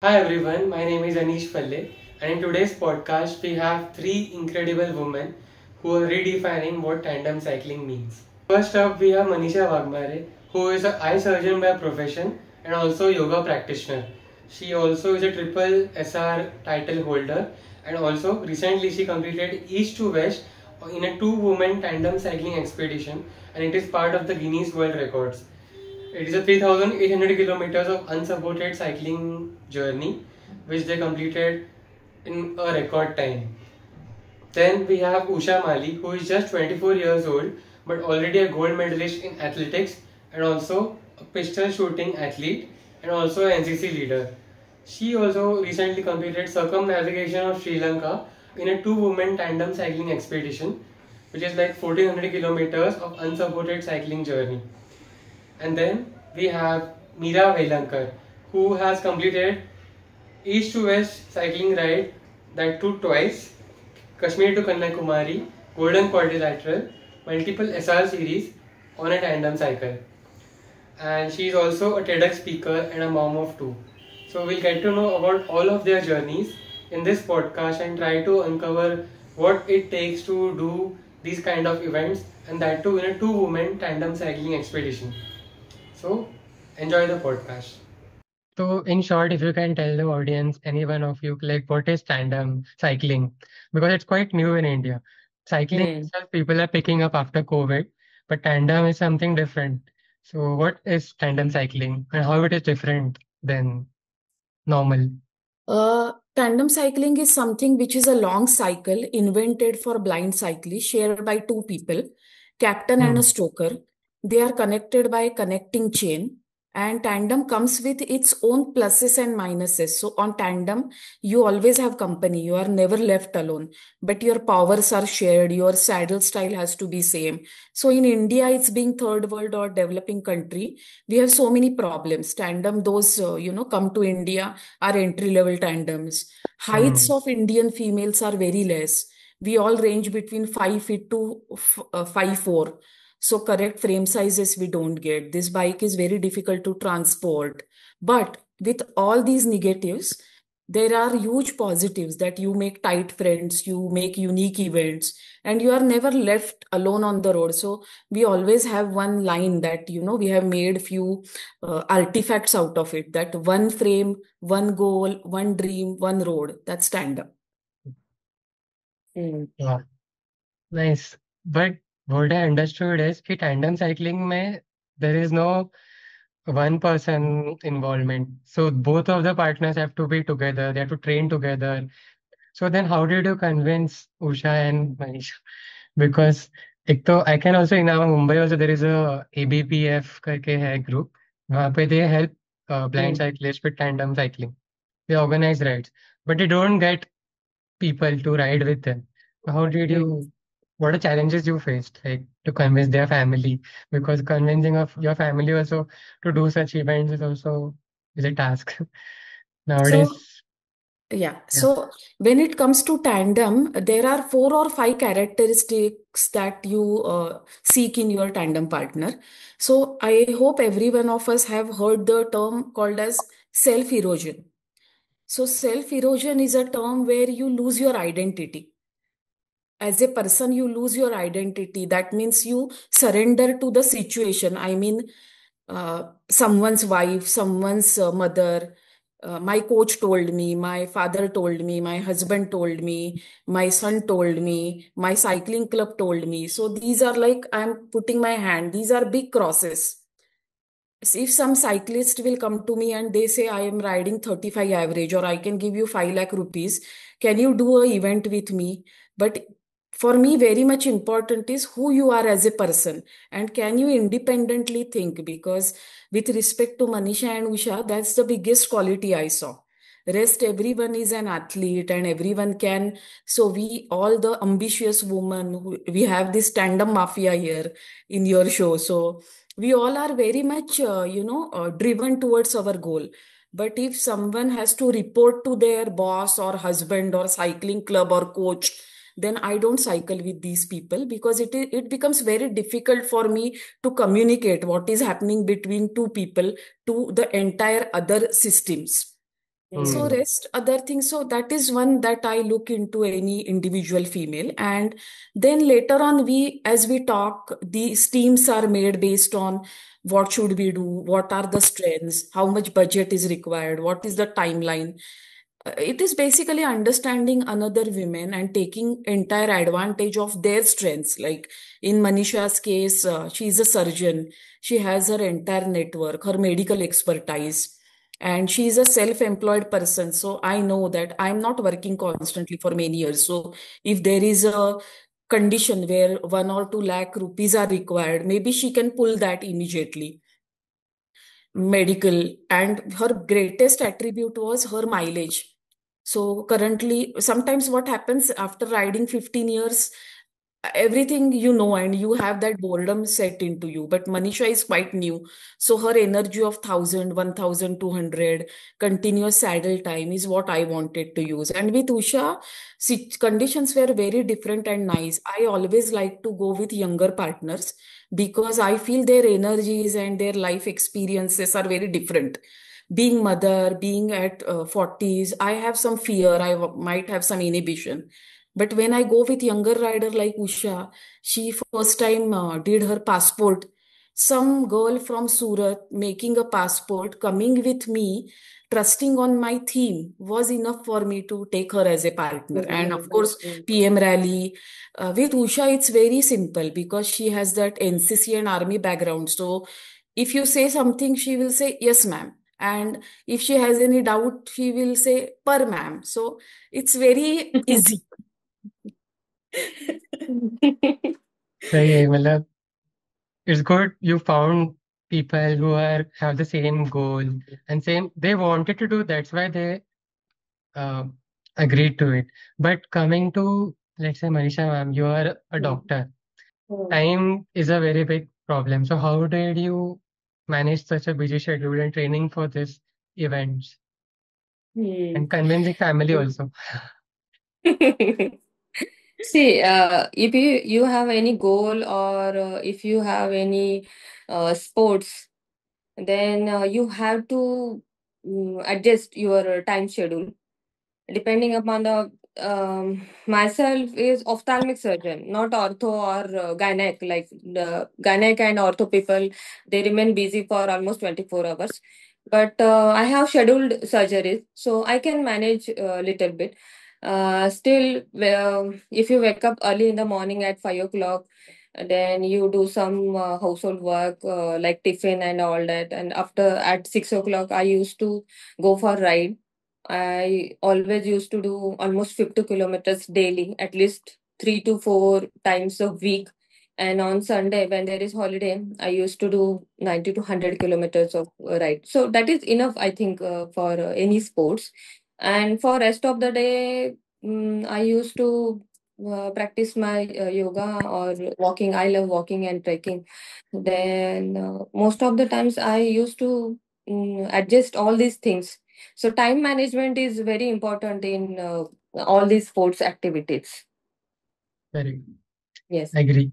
Hi everyone, my name is Anish Palle, and in today's podcast, we have three incredible women who are redefining what tandem cycling means. First up, we have Manisha Wagmare, who is an eye surgeon by profession and also yoga practitioner. She also is a triple SR title holder, and also recently she completed East to West in a two-woman tandem cycling expedition, and it is part of the Guinness World Records. It is a 3,800 kilometers of unsupported cycling journey which they completed in a record time. Then we have Usha Mali, who is just 24 years old but already a gold medalist in athletics and also a pistol shooting athlete and also an NCC leader. She also recently completed circumnavigation of Sri Lanka in a two-woman tandem cycling expedition, which is like 1400 kilometers of unsupported cycling journey. And then we have Meera Velankar, who has completed east to west cycling ride, that too twice, Kashmir to Kanyakumari, Golden Quadrilateral, multiple SR series on a tandem cycle. And she is also a TEDx speaker and a mom of two. So we'll get to know about all of their journeys in this podcast and try to uncover what it takes to do these kind of events, and that too in a two-woman tandem cycling expedition. So, enjoy the podcast. So, in short, if you can tell the audience, any one of you, like what is tandem cycling? Because it's quite new in India. Cycling Hmm. itself, people are picking up after COVID, but tandem is something different. So, what is tandem cycling and how it is different than normal? Tandem cycling is something which is a long cycle invented for blind cyclists, shared by two people, captain and a Hmm. stroker. They are connected by a connecting chain, and tandem comes with its own pluses and minuses. So, on tandem, you always have company. You are never left alone, but your powers are shared. Your saddle style has to be same. So, in India, it's being third world or developing country. We have so many problems. Tandem, those come to India are entry level tandems. Heights Hmm. of Indian females are very less. We all range between 5 feet to 5'4". So correct frame sizes we don't get. This bike is very difficult to transport. But with all these negatives, there are huge positives that you make tight friends, you make unique events, and you are never left alone on the road. So we always have one line that, we have made few artifacts out of it, that one frame, one goal, one dream, one road. That's stand up. Mm. Yeah, nice. But what I understood is कि tandem cycling में there is no one person involvement. So both of the partners have to be together. They have to train together. So then how did you convince Usha and Manish? Because एक तो I can also in our Mumbai also there is a ABPF करके है group. वहाँ पे they help blind Mm. cyclists with tandem cycling. They organize rides, but they don't get people to ride with them. So how did you? Mm. What are challenges you faced, like to convince their family? Because convincing of your family also to do such events is a task So, nowadays. yeah. Yeah. So when it comes to tandem, there are 4 or 5 characteristics that you seek in your tandem partner. So I hope every one of us have heard the term called as self erosion. So self erosion is a term where you lose your identity. As a person, you lose your identity. That means you surrender to the situation. I mean, someone's wife, someone's mother. My coach told me, my father told me, my husband told me, my son told me, my cycling club told me. So these are like, I'm putting my hand, these are big crosses. If some cyclist will come to me and they say, I am riding 35 average, or I can give you 5 lakh rupees, can you do a event with me? But for me, very much important is who you are as a person, and can you independently think? Because with respect to Manisha and Usha, that's the biggest quality I saw. Rest, everyone is an athlete and everyone can. So we, all the ambitious women, we have this tandem mafia here in your show. So we all are very much driven towards our goal. But if someone has to report to their boss or husband or cycling club or coach, then I don't cycle with these people, because it becomes very difficult for me to communicate what is happening between two people to the entire other systems. So Hmm. rest other things. So that is one that I look into any individual female. And then later on, as we talk, these teams are made based on what should we do, what are the strengths, how much budget is required, what is the timeline. It is basically understanding another women and taking entire advantage of their strengths. Like in Manisha's case, she is a surgeon. She has her entire network, her medical expertise, and she is a self-employed person. So I know that I'm not working constantly for many years. So if there is a condition where 1 or 2 lakh rupees are required, maybe she can pull that immediately. Medical, and her greatest attribute was her mileage. So currently, sometimes what happens after riding 15 years, everything you know, and you have that boredom set into you. But Manisha is quite new. So her energy of 1,200 continuous saddle time is what I wanted to use. And with Usha, conditions were very different and nice. I always like to go with younger partners because I feel their energies and their life experiences are very different. Being mother, being at 40s, I have some fear, might have some inhibition. But when I go with younger rider like Usha, she first time did her passport. Some girl from Surat making a passport, coming with me, trusting on my theme was enough for me to take her as a partner. And of course, PM rally. With Usha, it's very simple because she has that NCC and army background. So if you say something, she will say, yes, ma'am. And if she has any doubt, she will say, per ma'am. So it's very easy. सही है मतलब it's good you found people who are have the same goal and same they wanted to do that's why they uh, agreed to it. But coming to let's say Manisha ma'am, you are a doctor. Time is a very big problem. So how did you manage such a busy schedule and training for this events Hmm. and convincing family also? See, if you have any goal or if you have any sports, then you have to adjust your time schedule depending upon the myself is ophthalmic surgeon, not ortho or gynec. Like the gynec and ortho people, they remain busy for almost 24 hours. But I have scheduled surgeries, so I can manage a little bit. Still, if you wake up early in the morning at 5 o'clock, then you do some household work like tiffin and all that. And after at 6 o'clock, I used to go for ride. I always used to do almost 50 kilometers daily, at least 3 to 4 times a week. And on Sunday, when there is holiday, I used to do 90 to 100 kilometers of ride. So that is enough, I think, for any sports. And for rest of the day, I used to practice my yoga or walking. I love walking and trekking. Then most of the times I used to adjust all these things. So time management is very important in all these sports activities. Very Yes. agree.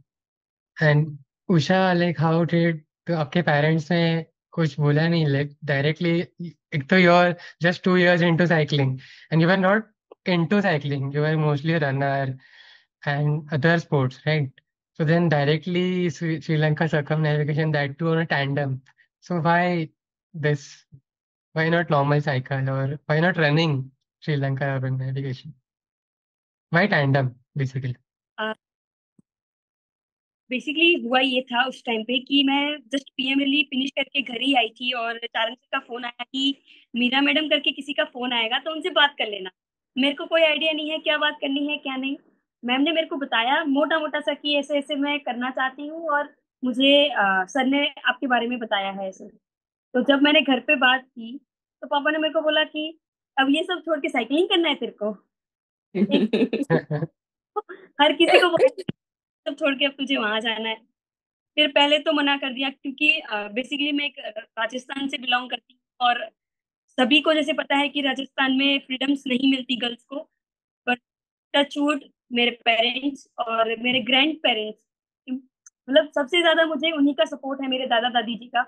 And Usha, like how did तो आपके parents ने कुछ बोला नहीं like directly एक तो you're just 2 years into cycling and you were not into cycling you were mostly a runner and other sports right so then directly Sri Lanka circumnavigation that too on a tandem so why this why not normal cycle or why not running Sri Lanka urban navigation why tandem basically basically हुआ ये था उस time पे कि मैं just PM रिली finish करके घर ही आई थी और चारण सर का फोन आया कि मीरा मैडम करके किसी का फोन आएगा तो उनसे बात कर लेना। मेरे को कोई आइडिया नहीं है क्या बात करनी है क्या नहीं। मैम ने मेरे को बताया मोटा मोटा सा कि ऐसे ऐसे मैं करना चाहती हूँ और मुझे सर ने आपके बारे में बताया है ऐसे। तो जब मैंने घर पे बात की तो पापा ने मेरे को बोला कि अब ये सब छोड़ के साइकिलिंग करना है तेरे को। एक हर किसी को सब छोड़ के अब तुझे वहां जाना है। फिर पहले तो मना कर दिया क्योंकि बेसिकली मैं एक राजस्थान से बिलोंग करती हूँ और सभी को जैसे पता है कि राजस्थान में फ्रीडम्स नहीं मिलती गर्ल्स को। बट टचवुड मेरे पेरेंट्स और मेरे ग्रैंड पेरेंट्स मतलब सबसे ज्यादा मुझे उन्हीं का सपोर्ट है मेरे दादा दादी जी का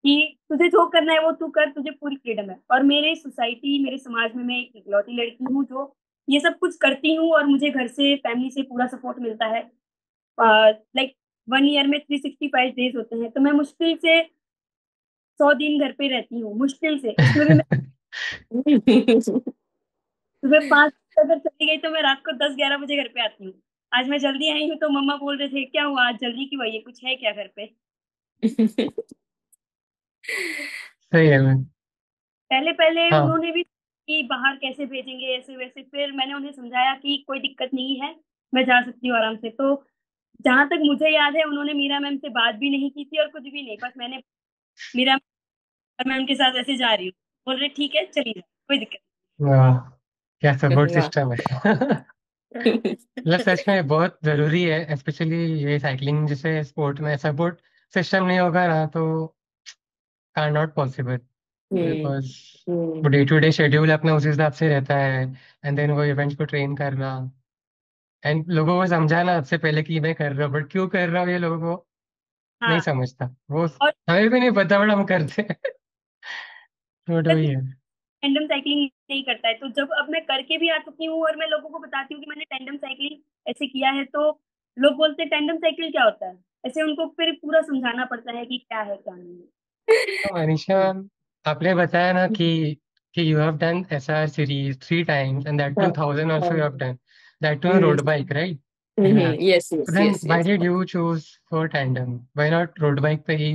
कि तुझे जो करना है वो तू कर, तुझे पूरी फ्रीडम है। और मेरे सोसाइटी, मेरे समाज में मैं एक इकलौती लड़की हूँ जो ये सब कुछ करती हूँ, और मुझे घर से, फैमिली से पूरा सपोर्ट मिलता है। लाइक 1 ईयर में 365 डेज होते हैं, तो मैं मुश्किल से 100 दिन घर पे रहती हूँ, मुश्किल से। उसमें भी मैं सुबह 5 अगर चली गई तो मैं रात को 10-11 बजे घर पे आती हूँ। आज मैं जल्दी आई हूँ तो मम्मा बोल रहे थे क्या हुआ, आज जल्दी क्यों आई है, कुछ है क्या घर पे? सही है मैम। पहले पहले हाँ। उन्होंने भी कि बाहर कैसे भेजेंगे ऐसे वैसे, फिर मैंने उन्हें समझाया कि कोई दिक्कत नहीं है, मैं जा सकती हूँ आराम से। तो जहां तक मुझे याद है उन्होंने मीरा मैम से बात भी नहीं की थी और कुछ भी नहीं, बस मैंने मीरा मैम के साथ ऐसे जा रही हूँ, बोल रहे ठीक है चलिए जाओ, कोई दिक्कत वाह, क्या सपोर्ट वाह। सिस्टम है। मतलब सच में बहुत जरूरी है, स्पेशली ये साइकिलिंग जैसे स्पोर्ट में सपोर्ट सिस्टम नहीं होगा ना तो are not possible, hmm. Because वो hmm. Day to day schedule अपना उस हिसाब से रहता है, एंड देन वो इवेंट्स को ट्रेन करना एंड लोगों को समझाना सबसे पहले कि मैं कर रहा हूँ, बट क्यों कर रहा हूँ ये लोगों को नहीं हाँ। समझता वो। और हमें भी नहीं पता बट हम करते हैं। बट वही है। टैंडम साइकिलिंग नहीं करता है, तो जब अब मैं करके भी आ चुकी हूँ और मैं लोगों को बताती हूँ कि मैंने टैंडम साइकिलिंग ऐसे किया है, तो लोग बोलते हैं टैंडम साइकिल क्या होता है, ऐसे उनको फिर पूरा समझाना पड़ता है कि क्या है क्या नहीं है। तो मनीषा मैम, आपने बताया ना कि you have done SR series 3 times and that हाँ। 2000 ऑल्सो यू हाँ। Have done that too hmm. Road bike, right? या यस तो yes then yes why yes. Did you choose for tandem, why not road bike पे ही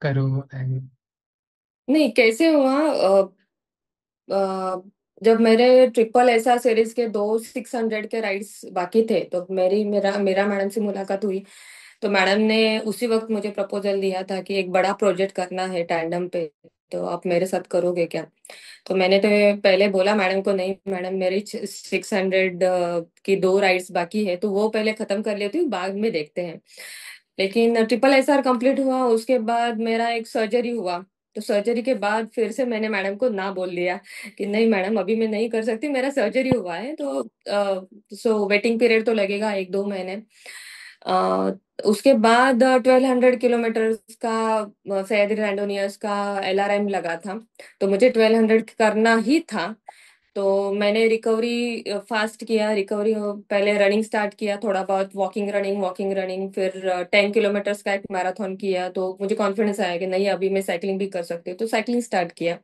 करो and. नहीं, कैसे हुआ, अ, जब मेरे ट्रिपल एसआर सीरीज के 2 600 के राइड्स बाकी थे, तो मेरा मेरा मैडम से मुलाकात हुई। तो मैडम ने उसी वक्त मुझे प्रपोजल दिया था कि एक बड़ा प्रोजेक्ट करना है टैंडम पे, तो आप मेरे साथ करोगे क्या? तो मैंने तो पहले बोला मैडम को, नहीं मैडम, मेरी 600 की 2 राइड्स बाकी है, तो वो पहले खत्म कर लेती हूँ, बाद में देखते हैं। लेकिन ट्रिपल एसआर कंप्लीट हुआ, उसके बाद मेरा एक सर्जरी हुआ। तो सर्जरी के बाद फिर से मैंने मैडम को ना बोल दिया कि नहीं मैडम, अभी मैं नहीं कर सकती, मेरा सर्जरी हुआ है। तो सो वेटिंग पीरियड तो लगेगा 1-2 महीने। अ, उसके बाद 1200 किलोमीटर का सैयद रैंडोनियर्स का एलआरएम लगा था, तो मुझे 1200 करना ही था। तो मैंने रिकवरी फास्ट किया, रिकवरी पहले रनिंग स्टार्ट किया, थोड़ा बहुत वॉकिंग रनिंग, फिर 10 किलोमीटर का एक मैराथन किया। तो मुझे कॉन्फिडेंस आया कि नहीं, अभी मैं साइकिलिंग भी कर सकती हूँ, तो साइकिलिंग स्टार्ट किया।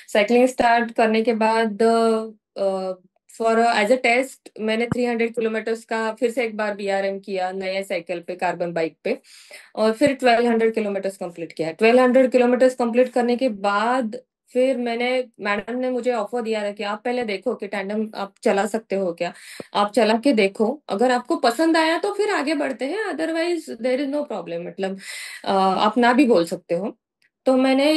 साइकिलिंग स्टार्ट करने के बाद फॉर एज अ टेस्ट मैंने 300 किलोमीटर का फिर से एक बार बीआरएम किया, नए साइकिल पे, कार्बन बाइक पे। और फिर 1200 किलोमीटर कंप्लीट किया। 1200 किलोमीटर कंप्लीट करने के बाद फिर मैडम ने मुझे ऑफर दिया था कि आप पहले देखो कि टैंडम आप चला सकते हो क्या, आप चला के देखो, अगर आपको पसंद आया तो फिर आगे बढ़ते हैं, otherwise there is no problem, मतलब आप ना भी बोल सकते हो। तो मैंने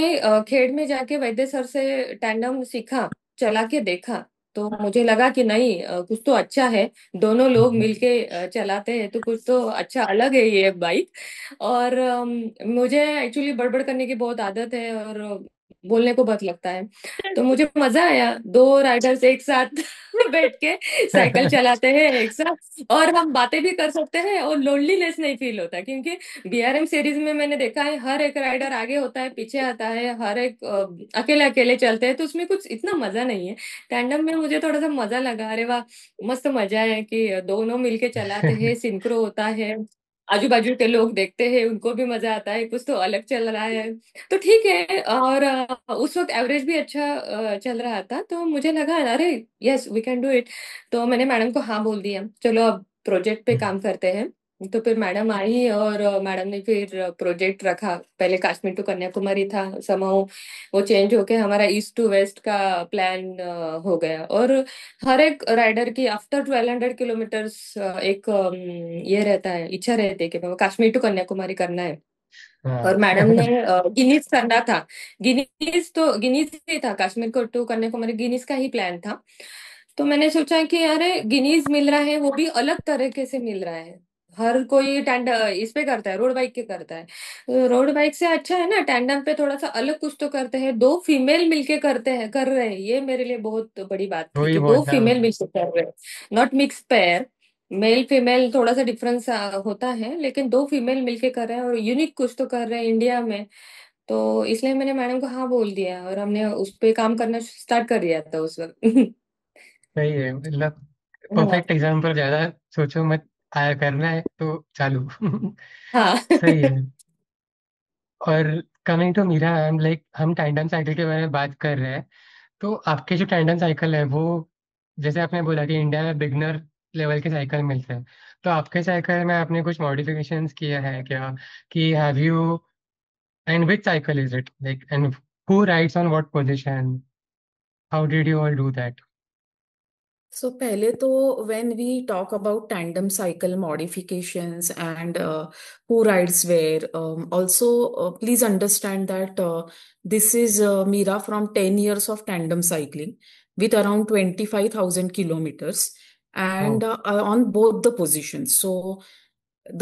खेड़ में जाके वैद्य सर से टैंडम सीखा, चला के देखा। तो मुझे लगा कि नहीं, कुछ तो अच्छा है, दोनों लोग मिलके चलाते हैं तो कुछ तो अच्छा अलग है ये बाइक। और मुझे एक्चुअली बड़बड़ करने की बहुत आदत है, और बोलने को बहुत लगता है। तो मुझे मजा आया, 2 राइडर्स एक साथ बैठ के साइकिल चलाते हैं एक साथ, और हम बातें भी कर सकते हैं, और लोनलीनेस नहीं फील होता, क्योंकि बीआरएम सीरीज में मैंने देखा है हर एक राइडर आगे होता है, पीछे आता है, हर एक अकेले अकेले चलते हैं, तो उसमें कुछ इतना मजा नहीं है। टैंडम में मुझे थोड़ा सा मजा लगा, अरे वाह, मस्त मजा है कि दोनों मिलके चलाते हैं, सिंक्रो होता है, आजू बाजू के लोग देखते हैं, उनको भी मजा आता है, कुछ तो अलग चल रहा है। तो ठीक है। और उस वक्त एवरेज भी अच्छा चल रहा था, तो मुझे लगा अरे yes we can do it. तो मैंने मैडम को हाँ बोल दिया, चलो अब प्रोजेक्ट पे काम करते हैं। तो फिर मैडम आई, और मैडम ने फिर प्रोजेक्ट रखा, पहले कश्मीर टू कन्याकुमारी था, समहाउ वो चेंज होके हमारा ईस्ट टू वेस्ट का प्लान हो गया। और हर एक राइडर की आफ्टर 1200 किलोमीटर्स एक ये रहता है, इच्छा रहती है कि कश्मीर टू कन्याकुमारी करना है। और हाँ। मैडम ने गिनीज करना था, गिनीज ही था, कश्मीर को टू कन्याकुमारी गिनीज का ही प्लान था। तो मैंने सोचा कि अरे गिनीज मिल रहा है, वो भी अलग तरीके से मिल रहा है। हर कोई इस पे करता है, रोड बाइक के करता है, तो रोड बाइक से अच्छा है ना टैंडम पे थोड़ा सा अलग कुछ तो करते हैं, 2 फीमेल मिलके करते हैं, कर रहे हैं, ये मेरे लिए बहुत बड़ी बात थी वही कि दो बहुत था। फीमेल मिलके कर रहे हैं, not mix pair. Male female थोड़ा सा डिफरेंस होता है, लेकिन 2 फीमेल मिलके कर रहे हैं और यूनिक कुछ तो कर रहे हैं इंडिया में। तो इसलिए मैंने मैडम को हाँ बोल दिया और हमने उस पे काम करना स्टार्ट कर दिया था उस वक्त। सही है, मतलब हाँ परफेक्ट एग्जाम्पल, ज्यादा सोचो मत, आया करना है तो चालू। हाँ। सही है। और coming to Meera ma'am, like हम टैंडम साइकिल के बारे में बात कर रहे हैं, तो आपके जो टैंडम साइकिल है वो, जैसे आपने बोला कि इंडिया में बिगनर लेवल के साइकिल मिलते हैं, तो आपके साइकिल में आपने कुछ मॉडिफिकेशंस किया है क्या? कि have you, and which cycle is it, like and who rides on what position, how did you all do that? So पहले तो when we talk about tandem cycle modifications and who rides where, also please understand that this is Mira from 10 years of tandem cycling with around 25,000 kilometers and O, on both the positions. So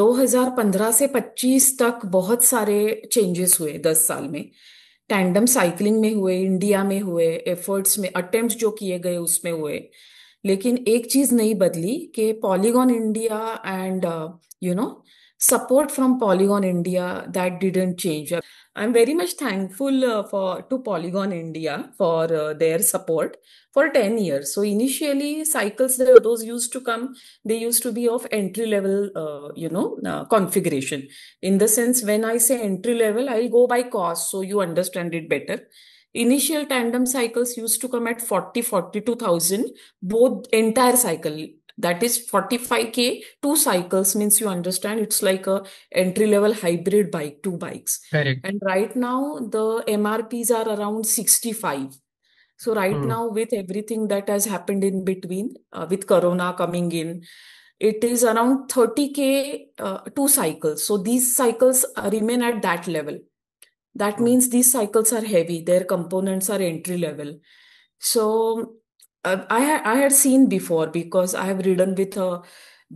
2015 से 25 तक बहुत सारे changes हुए 10 साल में। Tandem cycling में हुए, India में हुए, एफर्ट्स में, अटेम्प्ट जो किए गए उसमें हुए। लेकिन एक चीज नहीं बदली कि Polygon India and you know support from Polygon India, that didn't change. I am very much thankful for to Polygon India for their support for 10 years. So initially cycles those used to come, they used to be of entry level configuration. In the sense, when I say entry level, I'll go by cost so you understand it better. Initial tandem cycles used to come at 42,000, both entire cycle. That is 45K, two cycles, means you understand it's like a entry level hybrid bike, two bikes. Correct. And right now the MRPs are around 65. So right hmm. now, with everything that has happened in between, with Corona coming in, it is around 30K, two cycles. So these cycles remain at that level. That hmm. means these cycles are heavy. Their components are entry level. So I had seen before because I have ridden with a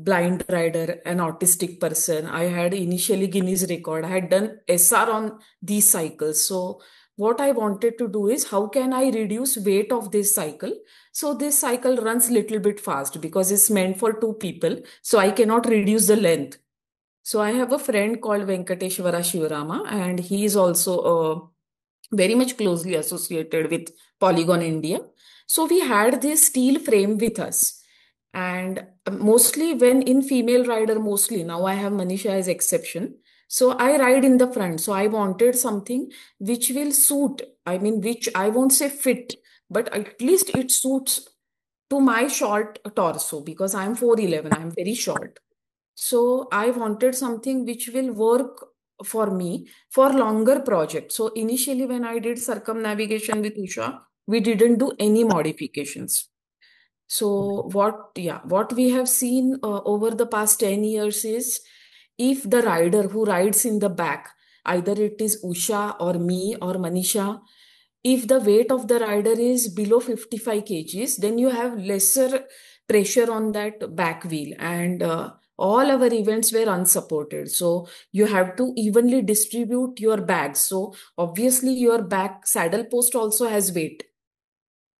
blind rider, an autistic person. I had initially Guinness record. I had done SR on these cycles. So what I wanted to do is how can I reduce weight of this cycle? So this cycle runs little bit fast because it's meant for two people. So I cannot reduce the length. So I have a friend called Venkateshwara Shivarama, and he is also very much closely associated with Polygon India. So we had this steel frame with us. And mostly when in female rider, mostly now I have Manisha as exception. So I ride in the front. So I wanted something which will suit, I mean, which I won't say fit, but at least it suits to my short torso because I'm 4'11, I'm very short. So I wanted something which will work for me for longer projects. So initially when I did circumnavigation with Usha, we didn't do any modifications. So what we have seen over the past 10 years is if the rider who rides in the back, either it is Usha or me or Manisha, if the weight of the rider is below 55 kgs, then you have lesser pressure on that back wheel. And all our events were unsupported. So you have to evenly distribute your bags. So obviously your back saddle post also has weight.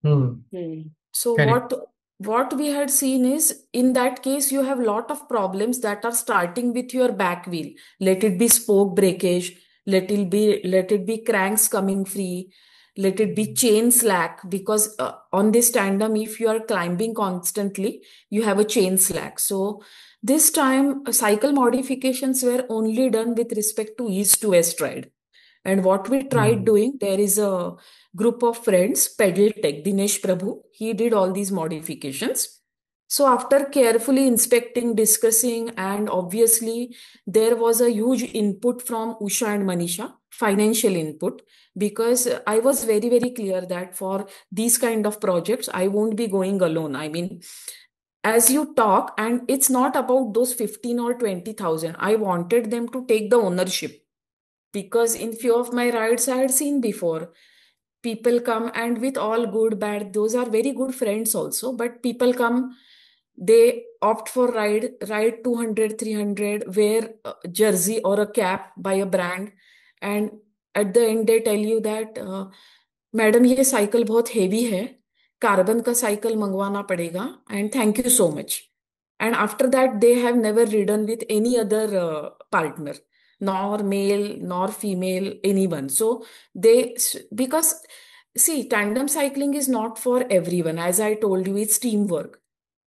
Hmm. So correct. what we had seen is in that case you have lot of problems that are starting with your back wheel. Let it be spoke breakage, let it be cranks coming free, let it be chain slack because on this tandem if you are climbing constantly you have a chain slack. So this time cycle modifications were only done with respect to east to west ride. And what we tried hmm. doing, there is a group of friends, Pedal Tech, Dinesh Prabhu, he did all these modifications. So after carefully inspecting, discussing, and obviously there was a huge input from Usha and Manisha, financial input, because I was very, very clear that for these kind of projects, I won't be going alone. I mean, as you talk, and it's not about those 15 or 20,000. I wanted them to take the ownership because in few of my rides I had seen before people come and with all good bad those are very good friends also, but people come, they opt for ride 200 300, wear a jersey or a cap by a brand, and at the end they tell you that madam ये cycle बहुत heavy है, carbon का cycle मंगवाना पड़ेगा and thank you so much. And after that they have never ridden with any other partner. nor male, nor female, anyone. So because see, tandem cycling is not for everyone. As I told you, it's teamwork.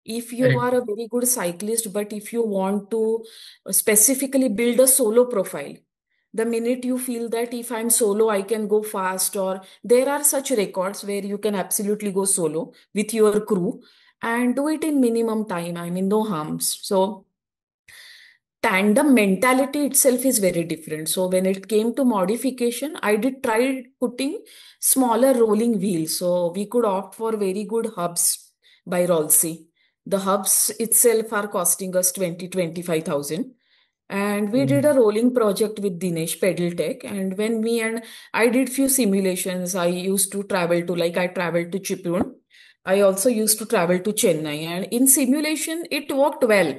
If you Correct. are a very good cyclist, but if you want to specifically build a solo profile, the minute you feel that if I'm solo, I can go fast, or there are such records where you can absolutely go solo with your crew and do it in minimum time. I mean, no harms. So tandem mentality itself is very different. So when it came to modification, I did try putting smaller rolling wheels. So we could opt for very good hubs by Rolsey. The hubs itself are costing us 20-25,000. And we did a Mm. rolling project with Dinesh Pedal Tech. And when me and I did few simulations, I used to travel to, like I traveled to Chiprun. I also used to travel to Chennai. And in simulation, it worked well.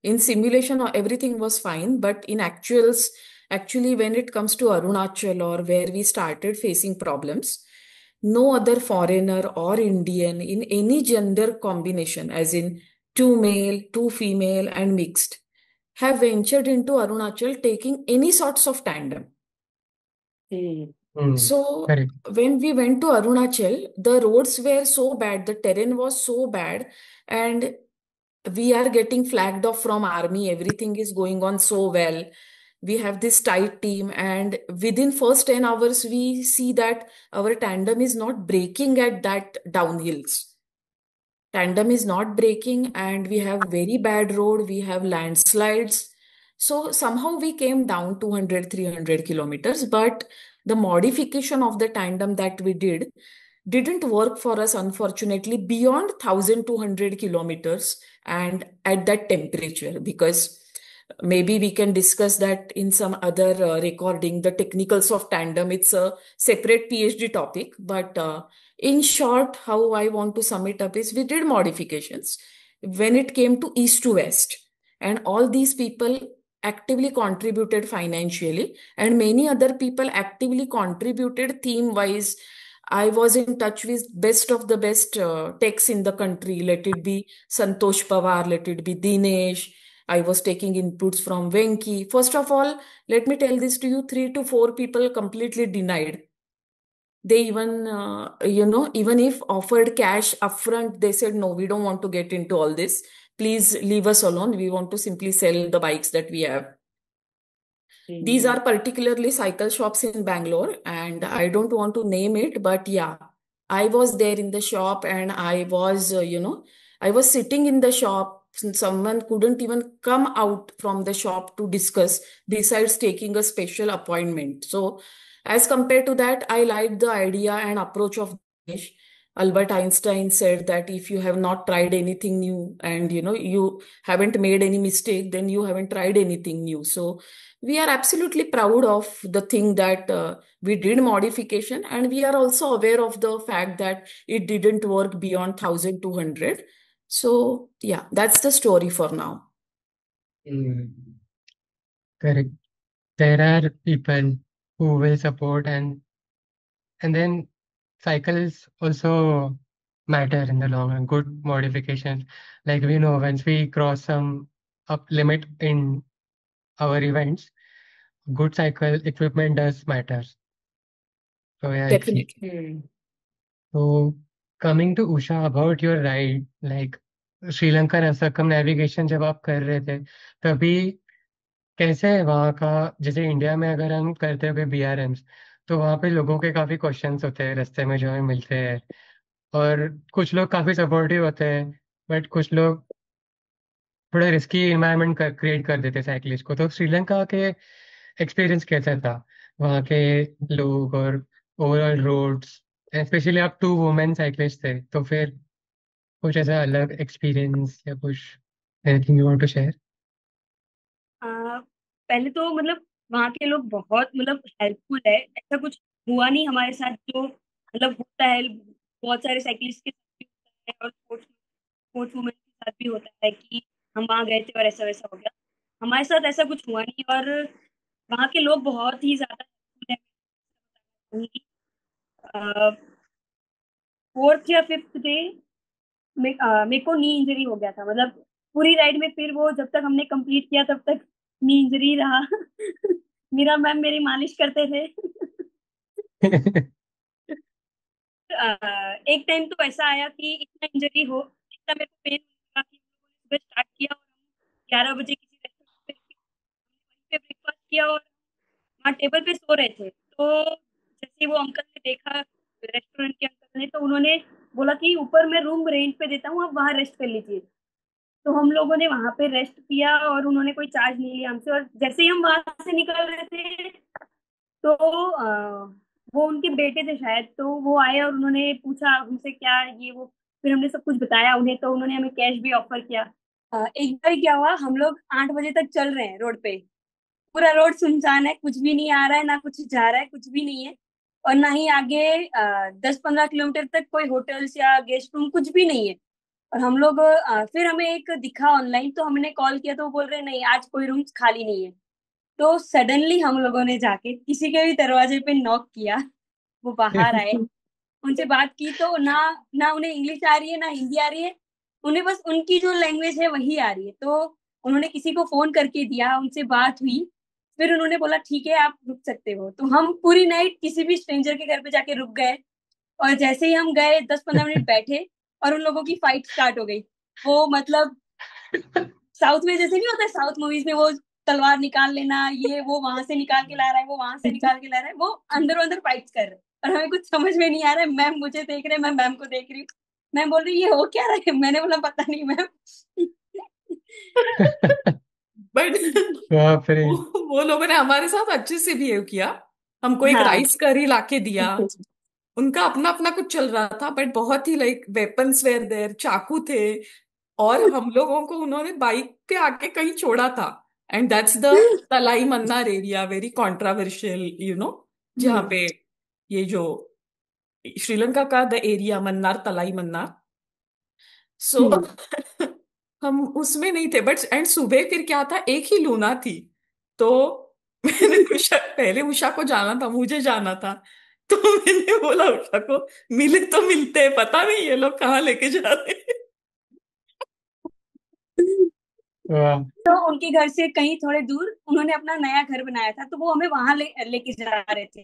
In simulation, everything was fine. But in actuals, actually, when it comes to Arunachal or where we started facing problems, no other foreigner or Indian in any gender combination, as in two male, two female, and mixed, have ventured into Arunachal taking any sorts of tandem. Hmm. Mm. So Correct. when we went to Arunachal, the roads were so bad, the terrain was so bad, and we are getting flagged off from army. Everything is going on so well. We have this tight team, and within first 10 hours, we see that our tandem is not braking at that downhills. Tandem is not braking, and we have very bad road, we have landslides. So somehow we came down 200, 300 kilometers, but the modification of the tandem that we didn't work for us, unfortunately, beyond 1200 kilometers and at that temperature, because maybe we can discuss that in some other recording, the technicals of tandem. It's a separate PhD topic, but in short, how I want to sum it up is we did modifications when it came to east to west, and all these people actively contributed financially, and many other people actively contributed theme wise. I was in touch with best of the best techs in the country. Let it be Santosh Pawar, let it be Dinesh. I was taking inputs from Venki. First of all, let me tell this to you: 3 to 4 people completely denied. They even, even if offered cash upfront, they said, no, we don't want to get into all this. Please leave us alone. We want to simply sell the bikes that we have. These Hmm. are particularly cycle shops in Bangalore, and I don't want to name it, but yeah, I was there in the shop, and I was, I was sitting in the shop. Someone couldn't even come out from the shop to discuss, besides taking a special appointment. So, as compared to that, I liked the idea and approach of Dinesh. Albert Einstein said that if you have not tried anything new, and you haven't made any mistake, then you haven't tried anything new. So we are absolutely proud of the thing that we did modification, and we are also aware of the fact that it didn't work beyond 1200. So yeah, that's the story for now. Mm. Correct. There are people who will support, and then cycles also matter in the long run. Good modifications, like we know, once we cross some up limit in our events, good cycle equipment does matter. So yeah, I agree. Definitely. Hmm. So coming to Usha, about your ride, like Sri Lanka circumnavigation जब आप कर रहे थे, तभी कैसे है वहाँ का? जैसे इंडिया में अगर हम करते हुए BRMs, तो वहाँ पे लोगों के काफी क्वेश्चंस होते हैं रास्ते में जो हमें मिलते हैं, और कुछ लोग काफी सपोर्टिव होते हैं, बट कुछ लोग थोड़ा रिस्की इन्वायरमेंट क्रिएट कर देते साइकिलिस्ट को। तो श्रीलंका के एक्सपीरियंस कैसा था, वहाँ के लोग और ओवरऑल रोड्स? स्पेशली आप टू वुमेन साइकिलिस्ट थे, तो फिर कुछ ऐसा अलग एक्सपीरियंस या कुछ anything you want to share? Uh, पहले तो मतलब वहाँ के लोग बहुत मतलब हेल्पफुल है। ऐसा कुछ हुआ नहीं हमारे साथ जो मतलब होता है बहुत सारे साइकिलिस्ट के साथ भी होता है और स्पोर्ट्स स्पोर्ट्स वुमेन के साथ भी होता है कि हम वहाँ गए थे और ऐसा वैसा हो गया। हमारे साथ ऐसा कुछ हुआ नहीं और वहाँ के लोग बहुत ही ज्यादा हेल्पफुल है। फोर्थ या फिफ्थ डे मेरे को नी इंजरी हो गया था मतलब पूरी राइड में। फिर वो जब तक हमने कंप्लीट किया तब तक नी इंजरी रहा। मीरा मैम मेरी मालिश करते थे। एक टाइम तो ऐसा आया कि इतना इंजरी हो, इतना मेरे को पेन हुआ कि हम लोगों ने सुबह स्टार्ट किया और हम 11 बजे किसी रेस्टोरेंट पे वहीं पे ब्रेकफास्ट किया और वहाँ टेबल पे सो रहे थे। तो जैसे ही वो अंकल ने देखा, रेस्टोरेंट के अंकल ने, तो उन्होंने बोला कि ऊपर मैं रूम रेंट पे देता हूँ, आप वहाँ रेस्ट कर लीजिए। तो हम लोगों ने वहां पे रेस्ट किया और उन्होंने कोई चार्ज नहीं लिया हमसे। और जैसे ही हम वहां से निकल रहे थे तो वो उनके बेटे थे शायद, तो वो आए और उन्होंने पूछा हमसे क्या ये वो। फिर हमने सब कुछ बताया उन्हें, तो उन्होंने हमें कैश भी ऑफर किया। एक बार क्या हुआ, हम लोग 8 बजे तक चल रहे हैं रोड पे, पूरा रोड सुनसान है, कुछ भी नहीं आ रहा है, ना कुछ जा रहा है, कुछ भी नहीं है। और ना ही आगे 10-15 किलोमीटर तक कोई होटल्स या गेस्ट रूम कुछ भी नहीं है। और हम लोग फिर हमें एक दिखा ऑनलाइन, तो हमने कॉल किया तो वो बोल रहे नहीं, आज कोई रूम्स खाली नहीं है। तो सडनली हम लोगों ने जाके किसी के भी दरवाजे पे नॉक किया। वो बाहर आए, उनसे बात की, तो ना ना उन्हें इंग्लिश आ रही है ना हिंदी आ रही है, उन्हें बस उनकी जो लैंग्वेज है वही आ रही है। तो उन्होंने किसी को फोन करके दिया, उनसे बात हुई। फिर उन्होंने बोला ठीक है आप रुक सकते हो। तो हम पूरी नाइट किसी भी स्ट्रेंजर के घर पे जाके रुक गए। और जैसे ही हम गए 10-15 मिनट बैठे और उन लोगों की फाइट स्टार्ट हो गई। वो मतलब साउथ में जैसे नहीं होता है, साउथ मूवीज में वो तलवार निकाल लेना, ये वो वहां से निकाल के ला रहा है, वो वहां से निकाल के ला रहा है, वो अंदर अंदर फाइट्स कर रहे हैं। और हमें कुछ समझ में नहीं आ रहा है, मैम मुझे देख रहे हैं, मैं मैम को देख रही हूँ। मैम बोल रही ये हो क्या रहा है, मैंने बोला पता नहीं मैम। बट बाप रे। वो लोगों ने हमारे साथ अच्छे से बिहेव किया। हमको एक हाँ। राइस करी लाके दिया। उनका अपना अपना कुछ चल रहा था, बट बहुत ही लाइक वेपन्स वेयर देयर, चाकू थे। और हम लोगों को उन्होंने बाइक पे आके कहीं छोड़ा था। And that's the Talai Mannar area, very controversial, जहाँ हम्म। पे ये जो श्रीलंका का द एरिया मन्नार, तलाई मन्नार। सो हम्म। हम उसमें नहीं थे, बट एंड सुबह फिर क्या था, एक ही लूना थी। तो मैंने पहले उषा को जाना था, मुझे जाना था। तो मैंने बोला उषा को, मिले तो मिलते हैं, पता नहीं ये लोग कहाँ लेके जा रहे हैं। वाह। तो उनके घर से कहीं थोड़े दूर उन्होंने अपना नया घर बनाया था, तो वो हमें वहां लेके जा रहे थे।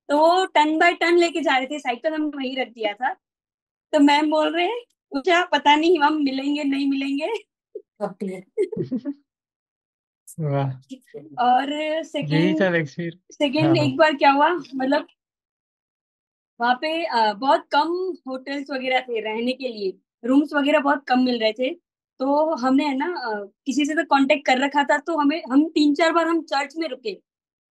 तो वो टन बाय टन लेके जा रहे थे, साइकिल हमने वहीं रख दिया था। तो मैम बोल रहे हैं पूछा पता नहीं हम मिलेंगे नहीं मिलेंगे। वाह। और यही सेकंड सब एक्सपीरियंस। हाँ सेकंड हाँ। एक बार क्या हुआ, मतलब वहां पे बहुत कम होटल्स वगैरह थे रहने के लिए, रूम्स वगैरह बहुत कम मिल रहे थे। तो हमने है ना किसी से तो कांटेक्ट कर रखा था, तो हमें हम 3-4 बार हम चर्च में रुके,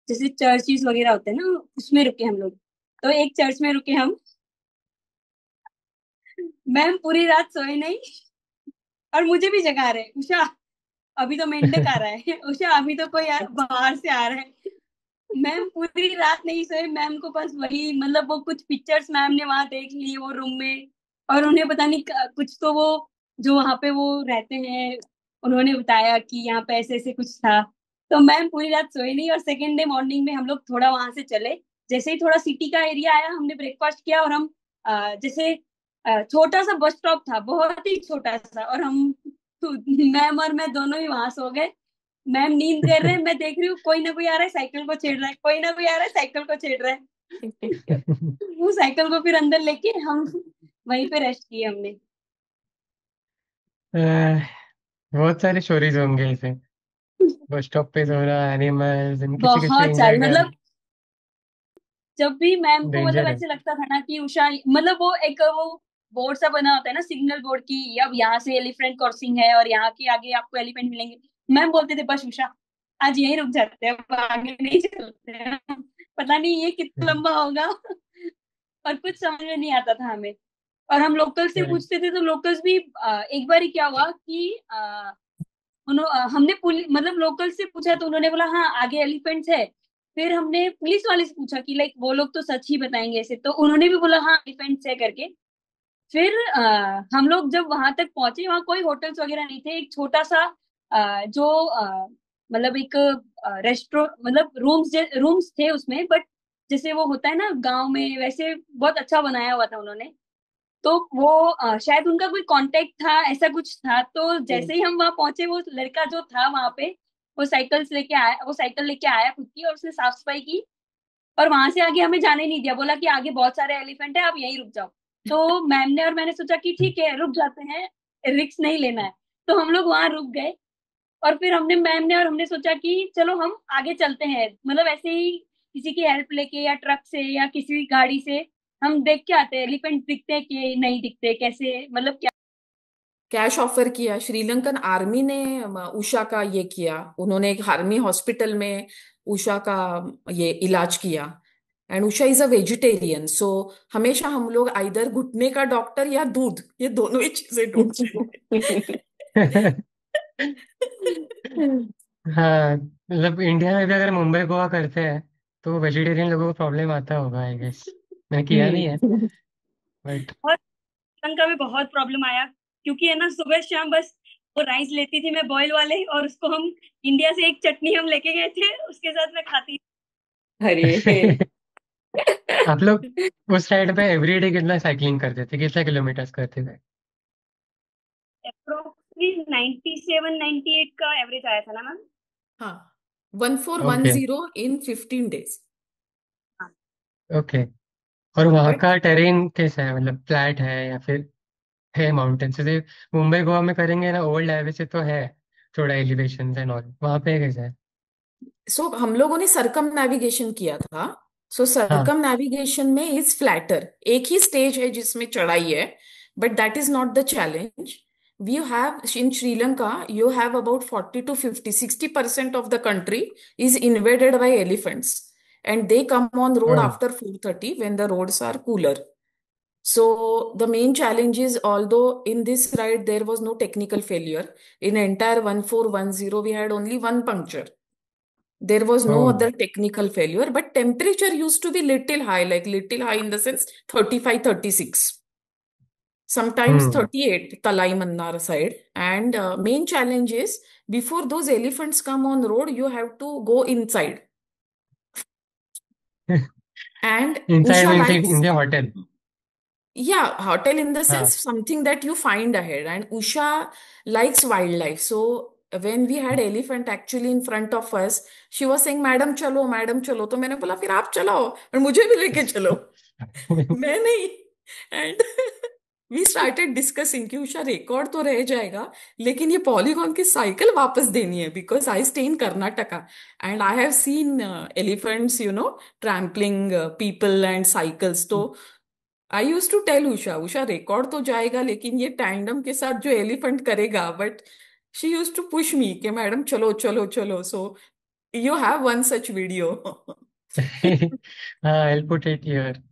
जैसे चर्चिस वगैरह होते हैं ना, उसमें रुके हम लोग। तो एक चर्च में रुके हम, मैम पूरी रात सोए नहीं और मुझे भी जगा रहे, उषा अभी तो मेंढक आ रहा है, उषा अभी तो कोई बाहर से आ रहा है। मैम पूरी रात नहीं सोए, मैम को बस वही, मतलब वो कुछ पिक्चर्स मैम ने वहां देख ली वो रूम में। और उन्हें पता नहीं कुछ तो वो जो वहां पे वो रहते हैं, उन्होंने बताया कि यहाँ पे ऐसे ऐसे कुछ था। तो मैम पूरी रात सोए नहीं। और सेकेंड डे मॉर्निंग में हम लोग थोड़ा वहां से चले, जैसे ही थोड़ा सिटी का एरिया आया हमने ब्रेकफास्ट किया और हम जैसे छोटा सा बस स्टॉप था, बहुत ही छोटा सा, और हम मैम और मैं दोनों ही वहां सो गए। मैम नींद कर रहे हैं, मैं देख रही हूँ कोई ना कोई आ रहा है साइकिल को छेड़ रहा है, कोई ना कोई आ रहा है साइकिल को छेड़ रहा है। वो साइकिल को फिर अंदर लेके हम वहीं पे रेस्ट किए हमने। अह, बहुत सारे स्टोरीज होंगे ऐसे, बस स्टॉप पे सो रहा, एनिमल्स, किसी कुछ पे बहुत एंजॉय सारी, कर। मतलब जब भी मैम को मतलब डेंजर है। ऐसे लगता था ना कि उषा, मतलब वो एक वो बोर्ड सा बना होता है ना सिग्नल बोर्ड की, अब यहाँ से एलिफेंट क्रॉसिंग है और यहाँ के आगे आपको एलिफेंट मिलेंगे। मैम बोलते थे बस उषा आज यहीं रुक जाते हैं, अब आगे नहीं चलते हैं। पता नहीं ये कितना लंबा होगा। और कुछ समझ में नहीं आता था हमें। और हम लोकल से Correct. पूछते थे, तो लोकल्स भी एक बार ही क्या हुआ कि हमने मतलब लोकल से पूछा तो उन्होंने बोला हाँ आगे एलिफेंट्स है। फिर हमने पुलिस वाले से पूछा कि लाइक वो लोग तो सच ही बताएंगे ऐसे, तो उन्होंने भी बोला हाँ एलिफेंट्स है करके। फिर हम लोग जब वहां तक पहुंचे, वहां कोई होटल्स वगैरह नहीं थे, एक छोटा सा जो मतलब एक रेस्टोरेंट, मतलब रूम्स थे उसमें, बट जैसे वो होता है ना गांव में वैसे बहुत अच्छा बनाया हुआ था उन्होंने। तो वो शायद उनका कोई कांटेक्ट था, ऐसा कुछ था। तो जैसे ही हम वहां पहुंचे, वो लड़का जो था वहां पे वो साइकिल लेके आया खुद की, और उसने साफ सफाई की, और वहां से आगे हमें जाने नहीं दिया, बोला कि आगे बहुत सारे एलिफेंट है, आप यहीं रुक जाओ। तो मैम ने और मैंने सोचा कि ठीक है रुक जाते हैं, रिस्क नहीं लेना है। तो हम लोग वहां रुक गए, और फिर मैम ने और हमने सोचा कि चलो हम आगे चलते हैं, मतलब ऐसे ही किसी की हेल्प लेके या ट्रक से या किसी गाड़ी से हम देख के आते हैं एलिफेंट दिखते हैं कि नहीं दिखते, कैसे मतलब क्या। कैश ऑफर किया। श्रीलंकन आर्मी ने उषा का ये किया, उन्होंने एक आर्मी हॉस्पिटल में उषा का ये इलाज किया। And Usha is a vegetarian, so हमेशा हम लोग आइदर घुटने का डॉक्टर या दूध, ये दोनों ही चीजें ढूंढते हाँ, मतलब इंडिया में भी अगर मुंबई गोवा करते हैं तो वेजिटेरियन लोगों को प्रॉब्लम आता होगा, आई गेस। मैंने किया नहीं है, हम्म। बट और श्रीलंका में बहुत प्रॉब्लम आया, क्योंकि है ना सुबह शाम बस वो राइस लेती थी मैं बॉयल वाले, और उसको हम इंडिया से एक चटनी हम लेके गए थे, उसके साथ मैं खाती। अरे आप लोग उस साइड पे एवरीडे कितना साइकिलिंग करते थे, कितना किलोमीटर्स करते थे? अप्रोक्सीमेटली 97 98 का एवरेज आया था ना मैम। हाँ, 1410 इन 15 days। ओके। और वहाँ बट का टेरेन कैसा है, मतलब फ्लैट है या फिर है माउंटेन? जैसे मुंबई गोवा में करेंगे ना, ओल्ड हाईवे से तो है थोड़ा एलिवेशन एंड ऑल, वहाँ पे कैसा है? सो हम लोगों ने सरकम नेविगेशन किया था। सो हाँ। सरकम नेविगेशन में इज फ्लैटर, एक ही स्टेज है जिसमें चढ़ाई है, but that is not the challenge. We have in Sri Lanka, you have about 40 to 50 60% of the country is invaded by elephants, and they come on road oh. after 4:30 when the roads are cooler. So the main challenge is, although in this ride there was no technical failure, in entire 1410 we had only one puncture. There was oh. no other technical failure, but temperature used to be little high, like little high in the sense 35, 36, sometimes hmm. 38, Talai Mannar side. And main challenge is, before those elephants come on road, you have to go inside. And inside Usha में इन likes, the hotel? yeah, hotel in the sense हाँ। something that you find ahead. And Usha likes wildlife. So when we had elephant actually in front of us, she was saying, "Madam chalo, madam chalo." तो मैंने बोला फिर आप चलाओ और मुझे भी लेके चलो, मैं नहीं। एंड वी स्टार्टेड डिस्कसिंग कि उषा रिकॉर्ड तो रह जाएगा, लेकिन ये पॉलीगॉन की साइकिल वापस देनी है, because I stay in Karnataka and I have seen elephants, trampling people and cycles. तो I use to tell Usha, Usha record तो जाएगा लेकिन ये टैंडम के साथ जो एलिफेंट करेगा, but she use to push me कि मैडम चलो चलो चलो। So you have one such video. हाँ, आई पुट इट हियर।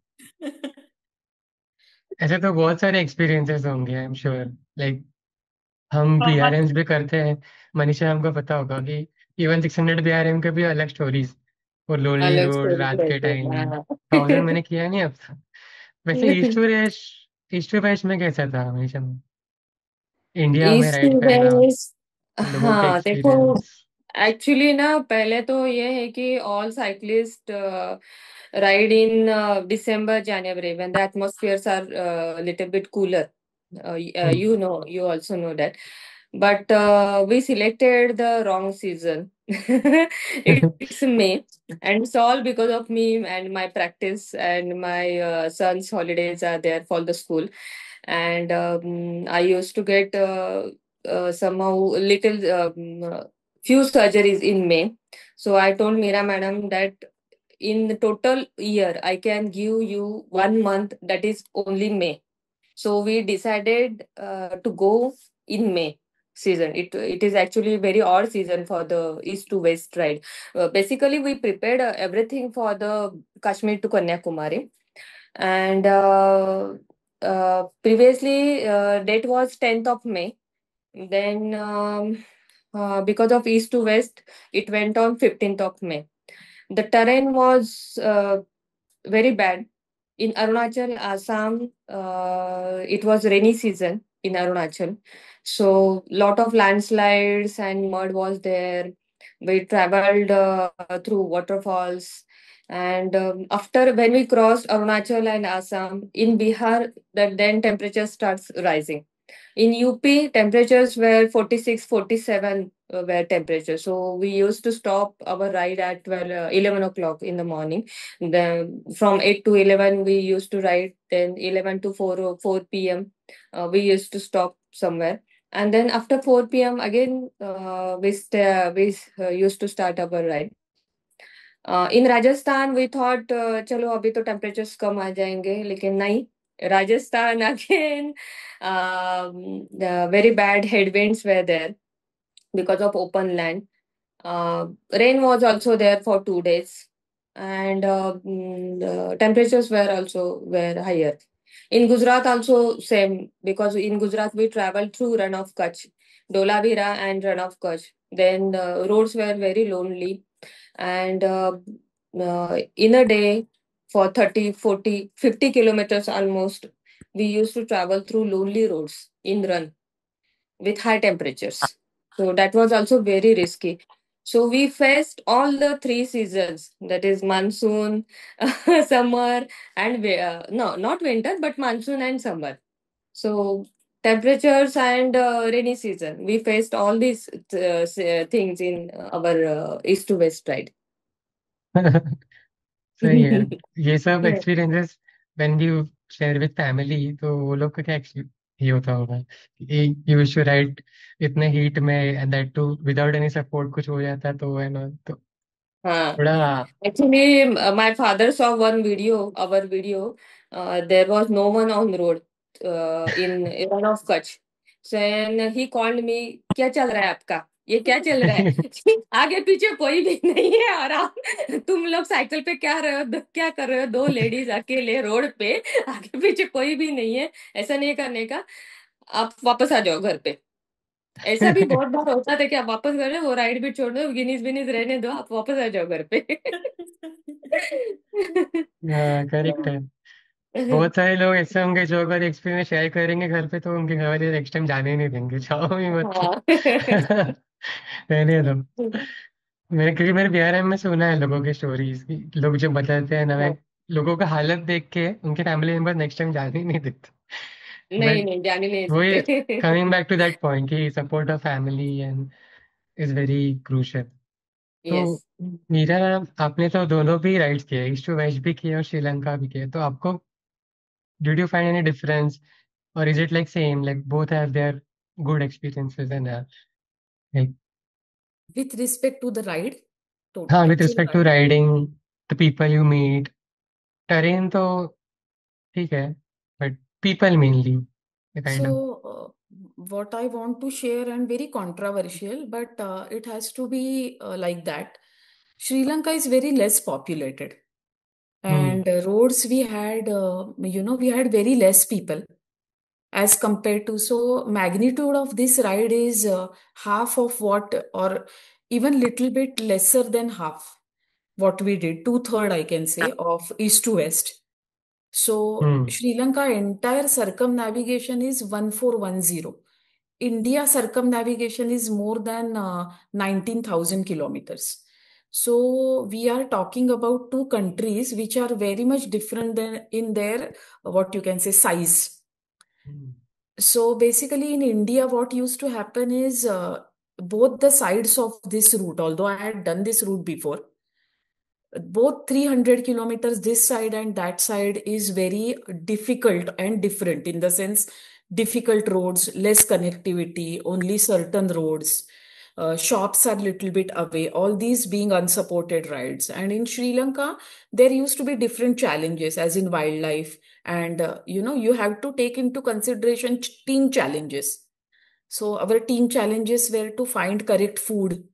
ऐसे तो बहुत सारे एक्सपीरियंसेस होंगे, आई एम श्योर। लाइक हम बहुत। बीआरएम्स भी करते हैं, मनीषा हमको पता होगा कि इवन 600 बीआरएम के भी अलग स्टोरीज। वो लोनली अलग रोड स्टोरी रात के रहती टाइम, है, हाँ। 1000 मैंने किया नहीं अब तक। वैसे ईस्ट टू वेस्ट में कैसा था मनीषा में, इंडिया में ईस्ट टू राइड करना, वेस्ट। लोगों के हाँ देखो, एक्सपीरियंस? एक्चुअली ना पहले तो ये है कि all cyclist ride in December January when the atmospheres are little bit cooler. Hmm. You also know that, but we selected the wrong season. It's May, and it's all because of me and my practice, and my son's holidays are there for the school. And I used to get somehow little few surgeries in May. So I told Meera madam that in the total year I can give you 1 month, that is only May. So we decided to go in May season. It is actually very odd season for the east to west ride. Basically, we prepared everything for the Kashmir to Kanyakumari, and previously date was 10th of May. Then because of east to west, it went on 15th of May. The terrain was very bad. In Arunachal, Assam, it was rainy season in Arunachal. So lot of landslides and mud was there. We traveled through waterfalls. And after when we crossed Arunachal and Assam, in Bihar, the then temperature starts rising. In UP, temperatures were 46, 47 were temperature. So we used to stop our ride at 11 o'clock in the morning. Then from 8 to 11, we used to ride. Then 11 to 4 p.m., we used to stop somewhere. And then after 4 p.m., again, we used to start our ride. In Rajasthan we thought चलो अभी तो temperatures कम आ जाएंगे लेकिन नहीं Rajasthan again very bad headwinds were there because of open land. Rain was also there for 2 days, and the temperatures were also were higher. In Gujarat also same, because in Gujarat we traveled through Run of Kutch, Dolavira and Run of Kutch. Then the roads were very lonely, and in a day for 30, 40, 50 kilometers almost, we used to travel through lonely roads in Run with high temperatures. So that was also very risky. So we faced all the three seasons, that is monsoon, summer, and no, not winter, but monsoon and summer. So temperatures and rainy season, we faced all these things in our east to west ride. सही है। ये सब Yeah. Experiences when you share with family, तो वो लोग का क्या ये होता होगा कि यू शू राइट इतने हीट में, and that too without any support कुछ हो जाता है तो है ना, तो हाँ. थोड़ा Actually, my father saw one video, our video. There was no one on the road in Run of Kutch. So and he called me, क्या चल रहा है आपका? ये क्या चल रहा है? आगे पीछे कोई भी नहीं है और आप तुम लोग साइकिल पे क्या कर रहे हो? दो लेडीज अकेले रोड पे, आगे पीछे कोई भी नहीं है, ऐसा नहीं करने का, आप वापस आ जाओ घर पे. ऐसा भी बहुत बार होता था कि आप वापस कर रहे हो, वो राइड भी छोड़ दो, गिनीज विनीज रहने दो, आप वापस आ जाओ घर पे. करेक्ट है। बहुत सारे लोग ऐसे होंगे जो अगर एक्सपीरियंस शेयर करेंगे घर पे तो उनके घर वाले नेक्स्ट टाइम जाने ही नहीं देंगे, जाओ ही मत तो। हाँ. रहने दो। क्योंकि मैंने बिहार में सुना है लोगों की स्टोरीज, लोग जो बताते हैं ना, मैं लोगों का हालत देख के उनके फैमिली मेंबर नेक्स्ट टाइम जाने ही नहीं देते। नहीं बट नहीं, जाने नहीं वही, सकते. Coming back to that point कि support of family and is very crucial. तो यस. मीरा, आपने तो दोनों भी राइड्स किए, ईस्ट टू वेस्ट भी किए और श्रीलंका भी किए, तो आपको did you find any difference, or is it like same, like both have their good experiences and like, With respect to the ride, to हाँ, with actual respect to ride. riding, the people you meet, terrain तो ठीक है, but people mainly, the kind of, So, what I want to share, and very controversial, but it has to be like that. Sri Lanka is very less populated, hmm, and roads we had, we had very less people as compared to. So, magnitude of this ride is half of what, or even little bit lesser than half what we did, two-third, I can say, of east to west. So hmm, Sri Lanka entire circumnavigation is 1410. India circumnavigation is more than 19,000 kilometers. So we are talking about two countries which are very much different than in their what you can say size. hmm, So basically in India, what used to happen is both the sides of this route, although I had done this route before, both 300 kilometers this side and that side is very difficult and different, in the sense difficult roads, less connectivity, only certain roads, shops are little bit away, all these being unsupported rides. And in Sri Lanka there used to be different challenges, as in wildlife, and you have to take into consideration team challenges. So our team challenges were to find correct food.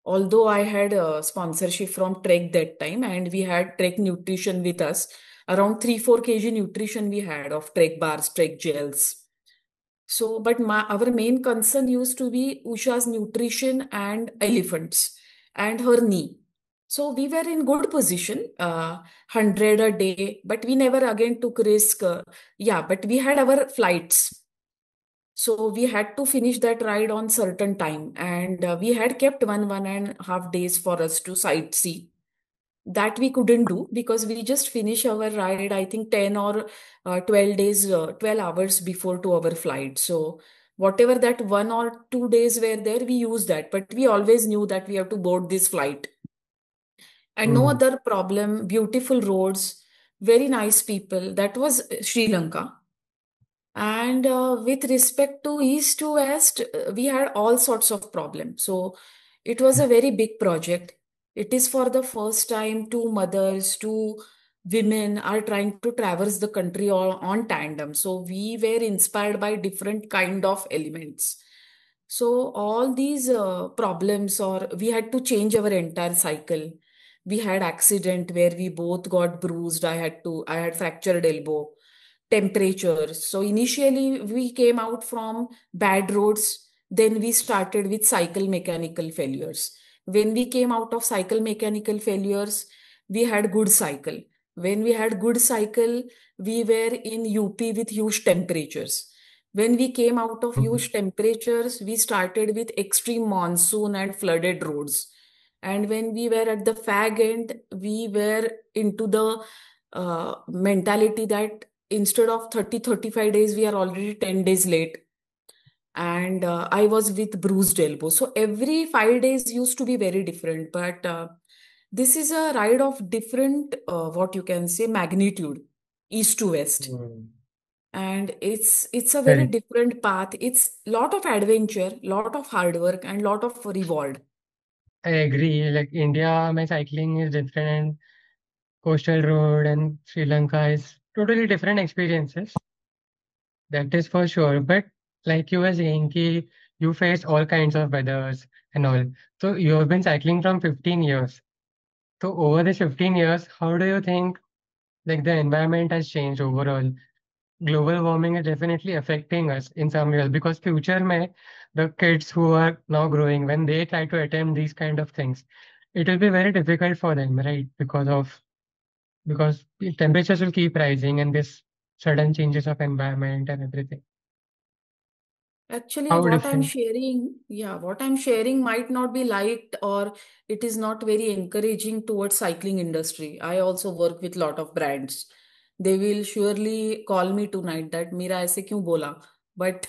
Although I had a sponsorship from Trek that time, and we had Trek nutrition with us, around 3-4 kg nutrition we had of Trek bars, Trek gels. So, but our main concern used to be Usha's nutrition and elephants and her knee. So we were in good position, 100 a day, but we never again took risk. Yeah, but we had our flights. So we had to finish that ride on certain time, and we had kept one and a half days for us to sightsee. that we couldn't do because we just finish our ride, I think 10 or 12 days, 12 hours before to our flight. So whatever that 1 or 2 days were there, we used that. But we always knew that we have to board this flight. And no Hmm. other problem, beautiful roads, very nice people. That was Sri Lanka. And with respect to east to west, we had all sorts of problems. So it was a very big project. It is for the first time two mothers, two women are trying to traverse the country all on tandem. So we were inspired by different kind of elements. So all these problems, or we had to change our entire cycle. We had accident where we both got bruised. I had fractured elbow. Temperatures. So initially we came out from bad roads, then we started with cycle mechanical failures. When we came out of cycle mechanical failures, we had good cycle. When we had good cycle, we were in UP with huge temperatures. When we came out of Hmm. huge temperatures, we started with extreme monsoon and flooded roads. And when we were at the fag end, we were into the mentality that instead of 30-35 days, we are already 10 days late. And I was with bruised elbow. So every 5 days used to be very different. But this is a ride of different, what you can say, magnitude, east to west. Hmm. And it's a very Correct. different path. It's lot of adventure, lot of hard work, and lot of reward. I agree. Like India, my cycling is different. Coastal road and Sri Lanka is totally different experiences. That is for sure. But like you were saying, ki you face all kinds of weathers and all. So you have been cycling from 15 years. So over the 15 years, how do you think like the environment has changed overall? Global warming is definitely affecting us in some ways because future may the kids who are now growing when they try to attempt these kind of things, it will be very difficult for them, right? Because the temperatures will keep rising and this sudden changes of environment and everything. Actually, How different? what I'm sharing might not be liked or it is not very encouraging towards cycling industry. I also work with lot of brands. They will surely call me tonight that Mira ऐसे क्यों बोला? But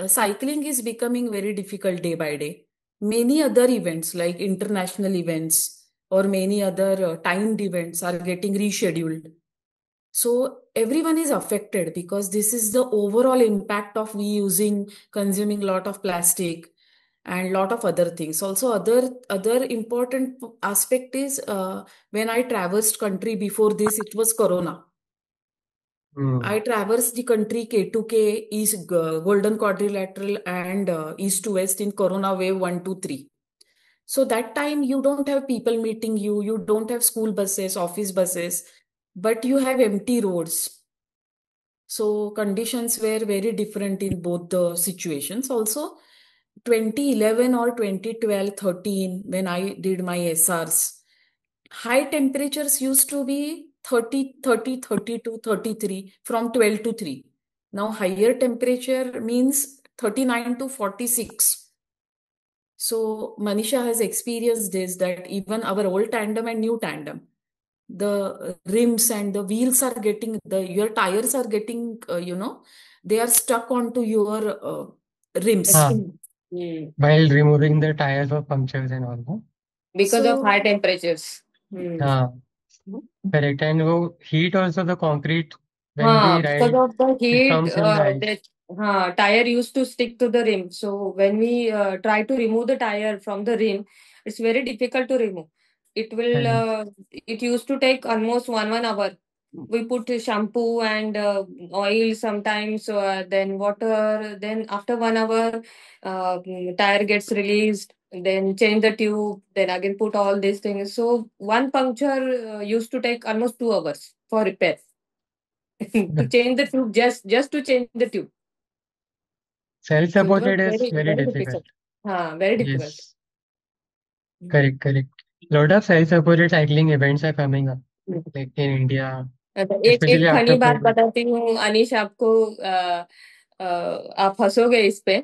cycling is becoming very difficult day by day. Many other events like international events or many other timed events are getting rescheduled. So everyone is affected because this is the overall impact of we using, consuming a lot of plastic and lot of other things. Also, other important aspect is when I traversed country before this, it was Corona. Hmm. I traversed the country K2K, East Golden Quadrilateral, and East to West in Corona wave 1, 2, 3. So that time you don't have people meeting you, you don't have school buses, office buses, but you have empty roads. So conditions were very different in both the situations. Also, 2011 or 2012, 13, when I did my SRs, high temperatures used to be 30, 30, 32, 33 from 12 to 3. Now higher temperature means 39 to 46. So Manisha has experienced this that even our old tandem and new tandem, the rims and the wheels are getting your tires are getting they are stuck onto your rims. Ah, Actually, mm, while removing the tires or punctures and all, no? because of high So temperatures. Hmm. Ah, correct. And heat also the concrete when we Because ride, of the it heat, comes in the ice. that tire used to stick to the rim. So when we try to remove the tire from the rim, it's very difficult to remove. Correct. It used to take almost one hour. We put shampoo and oil sometimes, then water. Then after 1 hour, tire gets released. Then change the tube. Then again put all these things. So one puncture used to take almost 2 hours for repair. To change the tube, just to change the tube. So it was Self-supported is very very very difficult. difficult. Very difficult. Yes, correct, correct. Lot of self-supported cycling events are coming up, hmm. like in India, एक especially एक after funny बात COVID. बताती हूँ अनीश आपको। आप हंसोगे इस पे।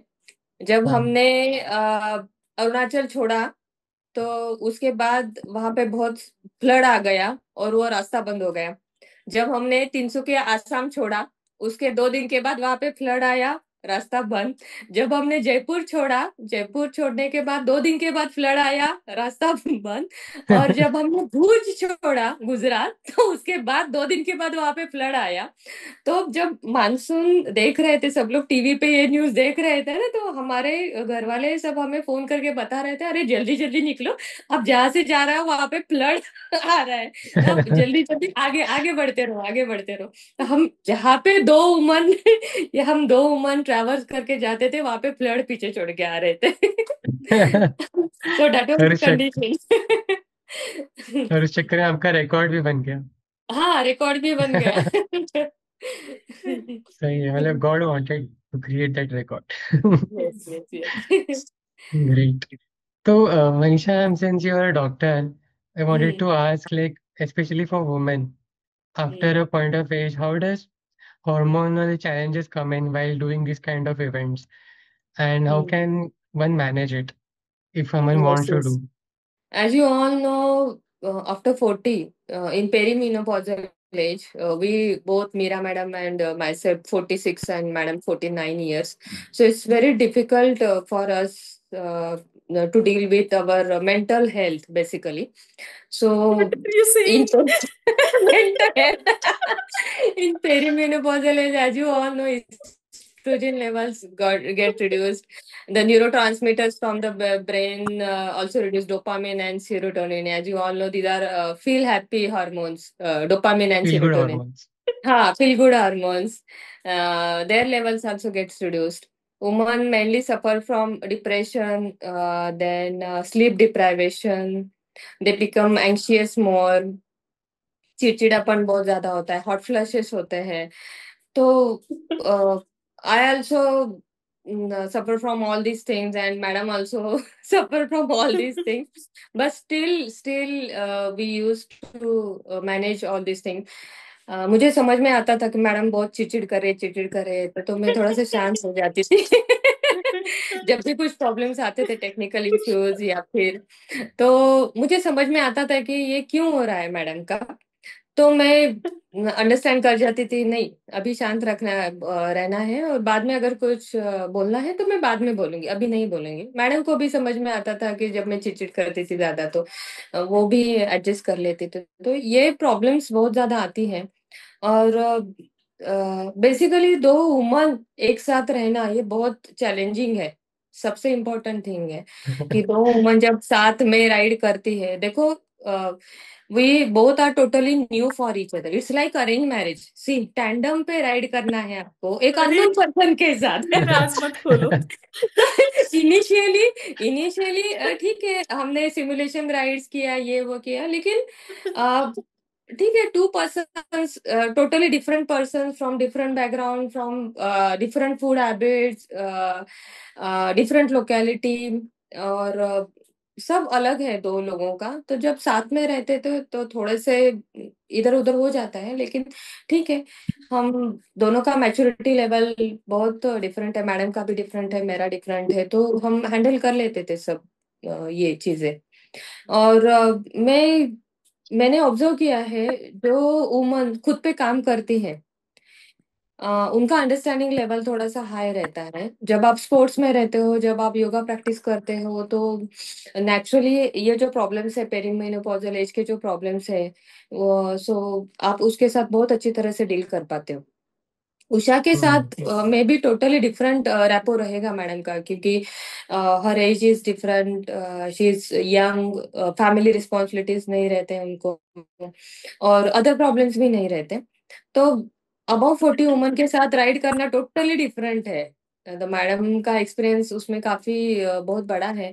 जब हाँ, हमने अरुणाचल छोड़ा तो उसके बाद वहां पे बहुत फ्लड आ गया और वो रास्ता बंद हो गया। जब हमने तिनसुकिया आसाम छोड़ा, उसके 2 दिन के बाद वहां पे फ्लड आया, रास्ता बंद। जब हमने जयपुर छोड़ा, जयपुर छोड़ने के बाद 2 दिन के बाद फ्लड आया, रास्ता बंद। और जब हमने भुज छोड़ा, गुजरात, तो उसके बाद 2 दिन के बाद वहां पे फ्लड आया। तो जब मानसून देख रहे थे, सब लोग टीवी पे ये न्यूज देख रहे थे ना, तो हमारे घर वाले सब हमें फोन करके बता रहे थे, अरे जल्दी जल्दी निकलो, अब जहां से जा रहा है वहां पे फ्लड आ रहा है, अब जल्दी जल्दी आगे आगे बढ़ते रहो, आगे बढ़ते रहो। तो हम जहाँ पे दो उमन ये हम 2 उमन ट्रैवल्स करके जाते थे, वहां पे फ्लड पीछे छोड़ के आ रहे थे। तो डेट वाज और द कंडीशन। और उस चक्कर में आपका रिकॉर्ड भी बन गया। हाँ, रिकॉर्ड भी बन गया। सही है, मतलब God wanted to create that record. Yes, yes, yes. Great. तो Manisha, since you are a doctor, I wanted Hmm. to ask, like, especially for women, after Hmm. a point of age, how does hormonal challenges come in while doing these kind of events, and how Hmm. can one manage it if someone Yes, wants to yes. do? As you all know, after 40, in perimenopausal age, we both, Meera madam and myself, 46 and madam 49 years. So it's very difficult for us to deal with our mental health, basically. What So are you in saying? mental health, in perimenopausal age, as you all know, estrogen levels get reduced. The neurotransmitters from the brain also reduce dopamine and serotonin. As you all know, these are feel happy hormones, dopamine and Feel good serotonin. hormones. Feel good hormones. Their levels also gets reduced. Women mainly suffer from depression, then sleep deprivation. They become anxious more. चिड़चिड़ापन बहुत ज्यादा होता है, hot flashes होते हैं। तो I also suffer from all these things, and madam also suffer from all these things, but still we used to manage all these things. मुझे समझ में आता था कि मैडम बहुत चिड़चिड़ कर रहे थे, तो मैं थोड़ा सा शांत हो जाती थी। जब भी कुछ प्रॉब्लम्स आते थे, टेक्निकल इश्यूज या फिर, तो मुझे समझ में आता था कि ये क्यों हो रहा है मैडम का। तो मैं अंडरस्टैंड कर जाती थी, नहीं अभी शांत रखना रहना है, और बाद में अगर कुछ बोलना है तो मैं बाद में बोलूंगी, अभी नहीं बोलूंगी। मैडम को भी समझ में आता था कि जब मैं चिड़चिड़ करती थी ज्यादा, तो वो भी एडजस्ट कर लेते थे। तो ये प्रॉब्लम्स बहुत ज्यादा आती हैं। और बेसिकली 2 वुमन एक साथ रहना ये बहुत चैलेंजिंग है। सबसे इम्पोर्टेंट थिंग है कि 2 वुमन जब साथ में राइड करती है, देखो we both are totally new for each other, it's like arrange marriage. See, tandem पे राइड करना है आपको एक अरे अननोन पर्सन के साथ। ये राज मत खोलो। इनिशियली इनिशियली ठीक है, हमने सिमुलेशन राइड्स किया, ये वो किया, लेकिन ठीक है, 2 person, totally different person from different background, from different food habits, different locality, और सब अलग है 2 लोगों का। तो जब साथ में रहते थे तो थोड़े से इधर उधर हो जाता है, लेकिन ठीक है। हम दोनों का मैच्योरिटी लेवल बहुत डिफरेंट है, मैडम का भी डिफरेंट है, मेरा डिफरेंट है, तो हम हैंडल कर लेते थे सब ये चीजें। और मैंने ऑब्जर्व किया है, जो वुमन खुद पे काम करती है, उनका अंडरस्टैंडिंग लेवल थोड़ा सा हाई रहता है। जब आप स्पोर्ट्स में रहते हो, जब आप योगा प्रैक्टिस करते हो, तो नेचुरली ये जो प्रॉब्लम्स है, पेरीमेनोपॉजल एज के जो प्रॉब्लम्स है, वो सो आप उसके साथ बहुत अच्छी तरह से डील कर पाते हो। उषा के साथ में भी टोटली डिफरेंट रैपो रहेगा मैडम का, क्योंकि हर age is different, she is young, family responsibilities नहीं रहते उनको, और अदर प्रॉब्लम्स भी नहीं रहते। तो अबव 40 वुमन के साथ राइड करना टोटली डिफरेंट है। तो मैडम का एक्सपीरियंस उसमें काफी बहुत बड़ा है।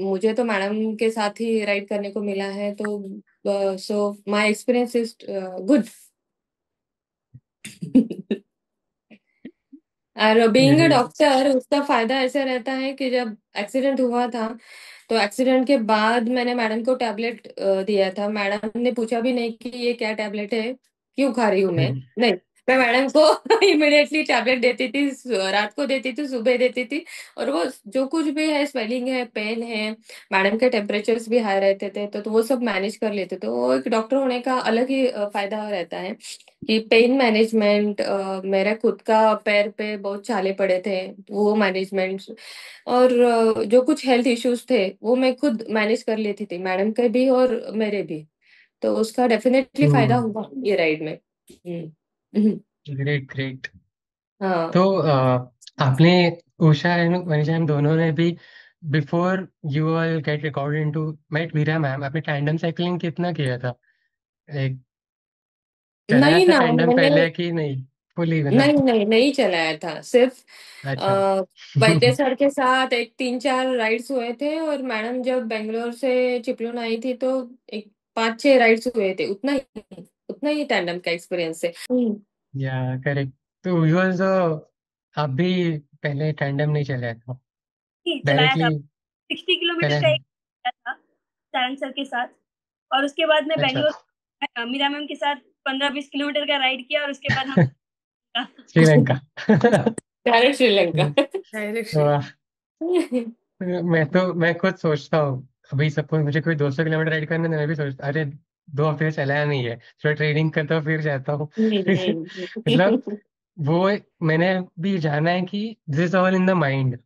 मुझे तो मैडम के साथ ही राइड करने को मिला है, तो so my experience is good. और बीइंग अ Great. डॉक्टर, उसका फायदा ऐसे रहता है कि जब एक्सीडेंट हुआ था, तो एक्सीडेंट के बाद मैंने मैडम को टैबलेट दिया था। मैडम ने पूछा भी नहीं कि ये क्या टैबलेट है, क्यों खा रही हूँ मैं, नहीं, मैं मैडम को इमिडिएटली टैबलेट देती थी, रात को देती थी, सुबह देती थी। और वो जो कुछ भी है, स्वेलिंग है, पेन है, मैडम के टेम्परेचर्स भी हाई रहते थे, तो वो सब मैनेज कर लेते थे। वो एक डॉक्टर होने का अलग ही फायदा रहता है कि पेन मैनेजमेंट, मेरा खुद का पैर पे बहुत छाले पड़े थे, वो मैनेजमेंट, और जो कुछ हेल्थ इश्यूज थे वो मैं खुद मैनेज कर लेती थी, मैडम के भी और मेरे भी। तो उसका डेफिनेटली फायदा हम्म। हुआ ये राइड में। हम्म। Great great. हाँ। तो आपने, उषा एंड मनीषा, हम दोनों ने भी before you all get record into met Veera ma'am, आपने टैंडम साइकिलिंग कितना किया था? लाइक चलाया नहीं था ना, टैंडम मैंने पहले कि नहीं? फुली नहीं मतलब। नहीं नहीं चलाया था, सिर्फ अच्छा। आ, वैद्य सर के साथ एक 3-4 राइड्स हुए थे, और मैडम जब बेंगलोर से चिपलून आई थी तो एक 5-6 राइड्स हुए थे, उतना ही टैंडम का एक्सपीरियंस है। या करेक्ट। तो यूज आप भी पहले टैंडम नहीं चलाया था? चलाया था। डायरेक्टली 60 किलोमीटर चला? का एक किया था सारंग सर के साथ। और उसके बाद मैं अच्छा। बेंगलोर मीरा मैम के साथ 15-20 किलोमीटर का राइड किया, और उसके बाद हम श्रीलंका। डायरेक्ट श्रीलंका। डायरेक्टली। वाह। मैं खुद सोचता हूँ, अभी सपोज मुझे कोई 200 किलोमीटर राइड करना है तो मैं भी सोचता, अरे 2 हफ्ते से चलाया नहीं है, थोड़ा ट्रेनिंग करता हूँ फिर जाता हूँ। मतलब वो, मैंने भी जाना है कि this is all in the mind,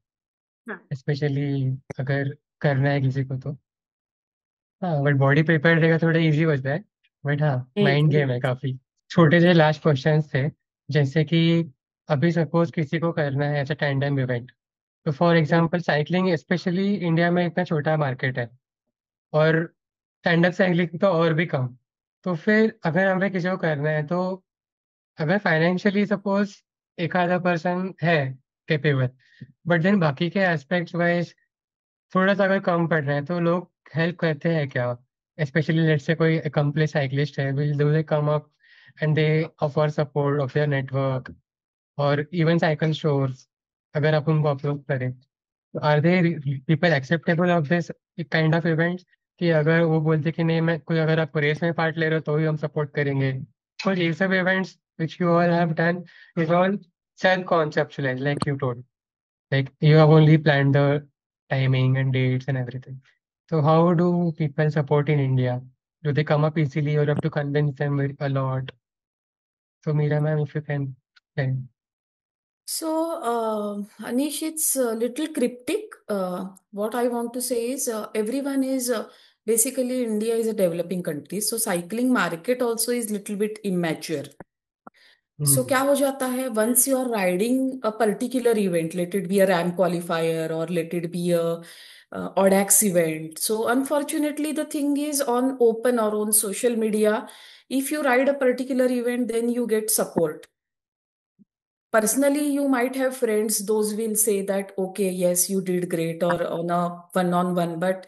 हाँ। स्पेशली अगर करना है किसी को तो। हाँ, बट बॉडी प्रिपेयर रहेगा थोड़ा इजी होता है। बट हाँ, माइंड गेम है काफी। छोटे से लास्ट क्वेश्चंस थे, जैसे कि अभी सपोज किसी को करना है ऐसा टैंडम इवेंट, तो for example cycling specially India में इतना छोटा मार्केट है, और स्टैंड अप साइकिलिंग तो और भी कम। तो फिर अगर हमें किसी को करना है तो, अगर फाइनेंशियली सपोज एक आधा पर्सन है कैपेबल, बट देन बाकी के एस्पेक्ट्स वाइज थोड़ा सा अगर कम पड़ रहा है, तो लोग हेल्प करते हैं क्या? स्पेशली लेट्स से कोई अकम्प्लिश साइकिलिस्ट है, will they come up and they offer support of their network, और इवन साइकिल स्टोर्स, अगर आप उनको अप्रोच करें, are they people acceptable of this kind of events? कि अगर वो बोलते कि नहीं, मैं कोई, अगर आप रेस में पार्ट ले रहे हो तो भी हम सपोर्ट करेंगे। और ये सब events which you all have done is all self conceptualise, like you told, like you have only planned the timing and dates and everything. So how do people support in India? Do they come up easily or you have to convince them a lot? So Meera ma'am, if you can tell. So, Anish, it's a little cryptic. What I want to say is everyone is basically India is a developing country, so cycling market also is little bit immature. So क्या Hmm. हो जाता है, once you are riding a particular event, let it be a RAM qualifier or let it be a ODAX event. So unfortunately, the thing is on open or on social media, if you ride a particular event, then you get support. Personally, you might have friends, those will say that, okay, yes, you did great, or on a one-on-one. But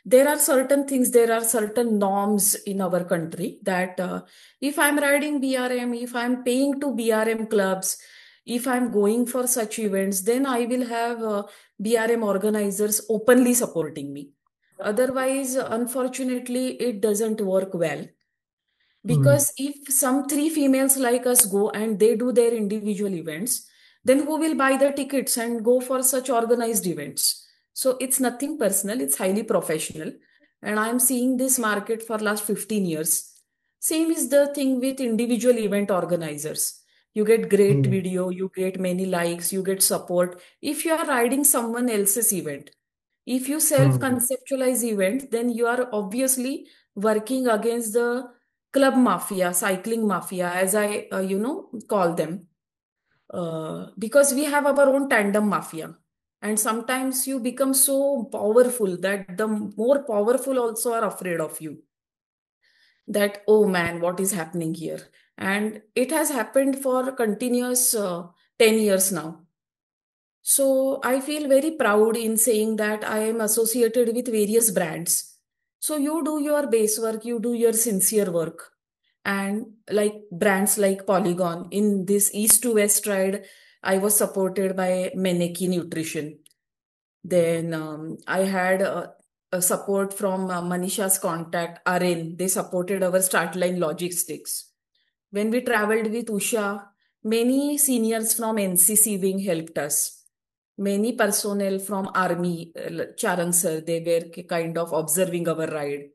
there are certain things, there are certain norms in our country that if I'm riding BRM, if I'm paying to BRM clubs, if I'm going for such events, then I will have BRM organizers openly supporting me. Otherwise, unfortunately, it doesn't work well. Hmm. Because if some three females like us go and they do their individual events, then who will buy the tickets and go for such organized events? So it's nothing personal, it's highly professional. And I'm seeing this market for last 15 years. Same is the thing with individual event organizers. You get great Hmm. video, you get many likes, you get support. If you are riding someone else's event, if you self Hmm. conceptualize event, then you are obviously working against the club mafia, cycling mafia, as I, call them. Because we have our own tandem mafia. And sometimes you become so powerful that the more powerful also are afraid of you. That, oh man, what is happening here? And it has happened for continuous 10 years now. So I feel very proud in saying that I am associated with various brands. So you do your base work, you do your sincere work. And like brands like Polygon, in this East to West ride, I was supported by Meneki Nutrition. Then I had a support from Manisha's contact, Arin. They supported our start line logistics. When we traveled with Usha, Many seniors from NCC wing helped us. Many personnel from army, Charang sir, they were kind of observing our ride.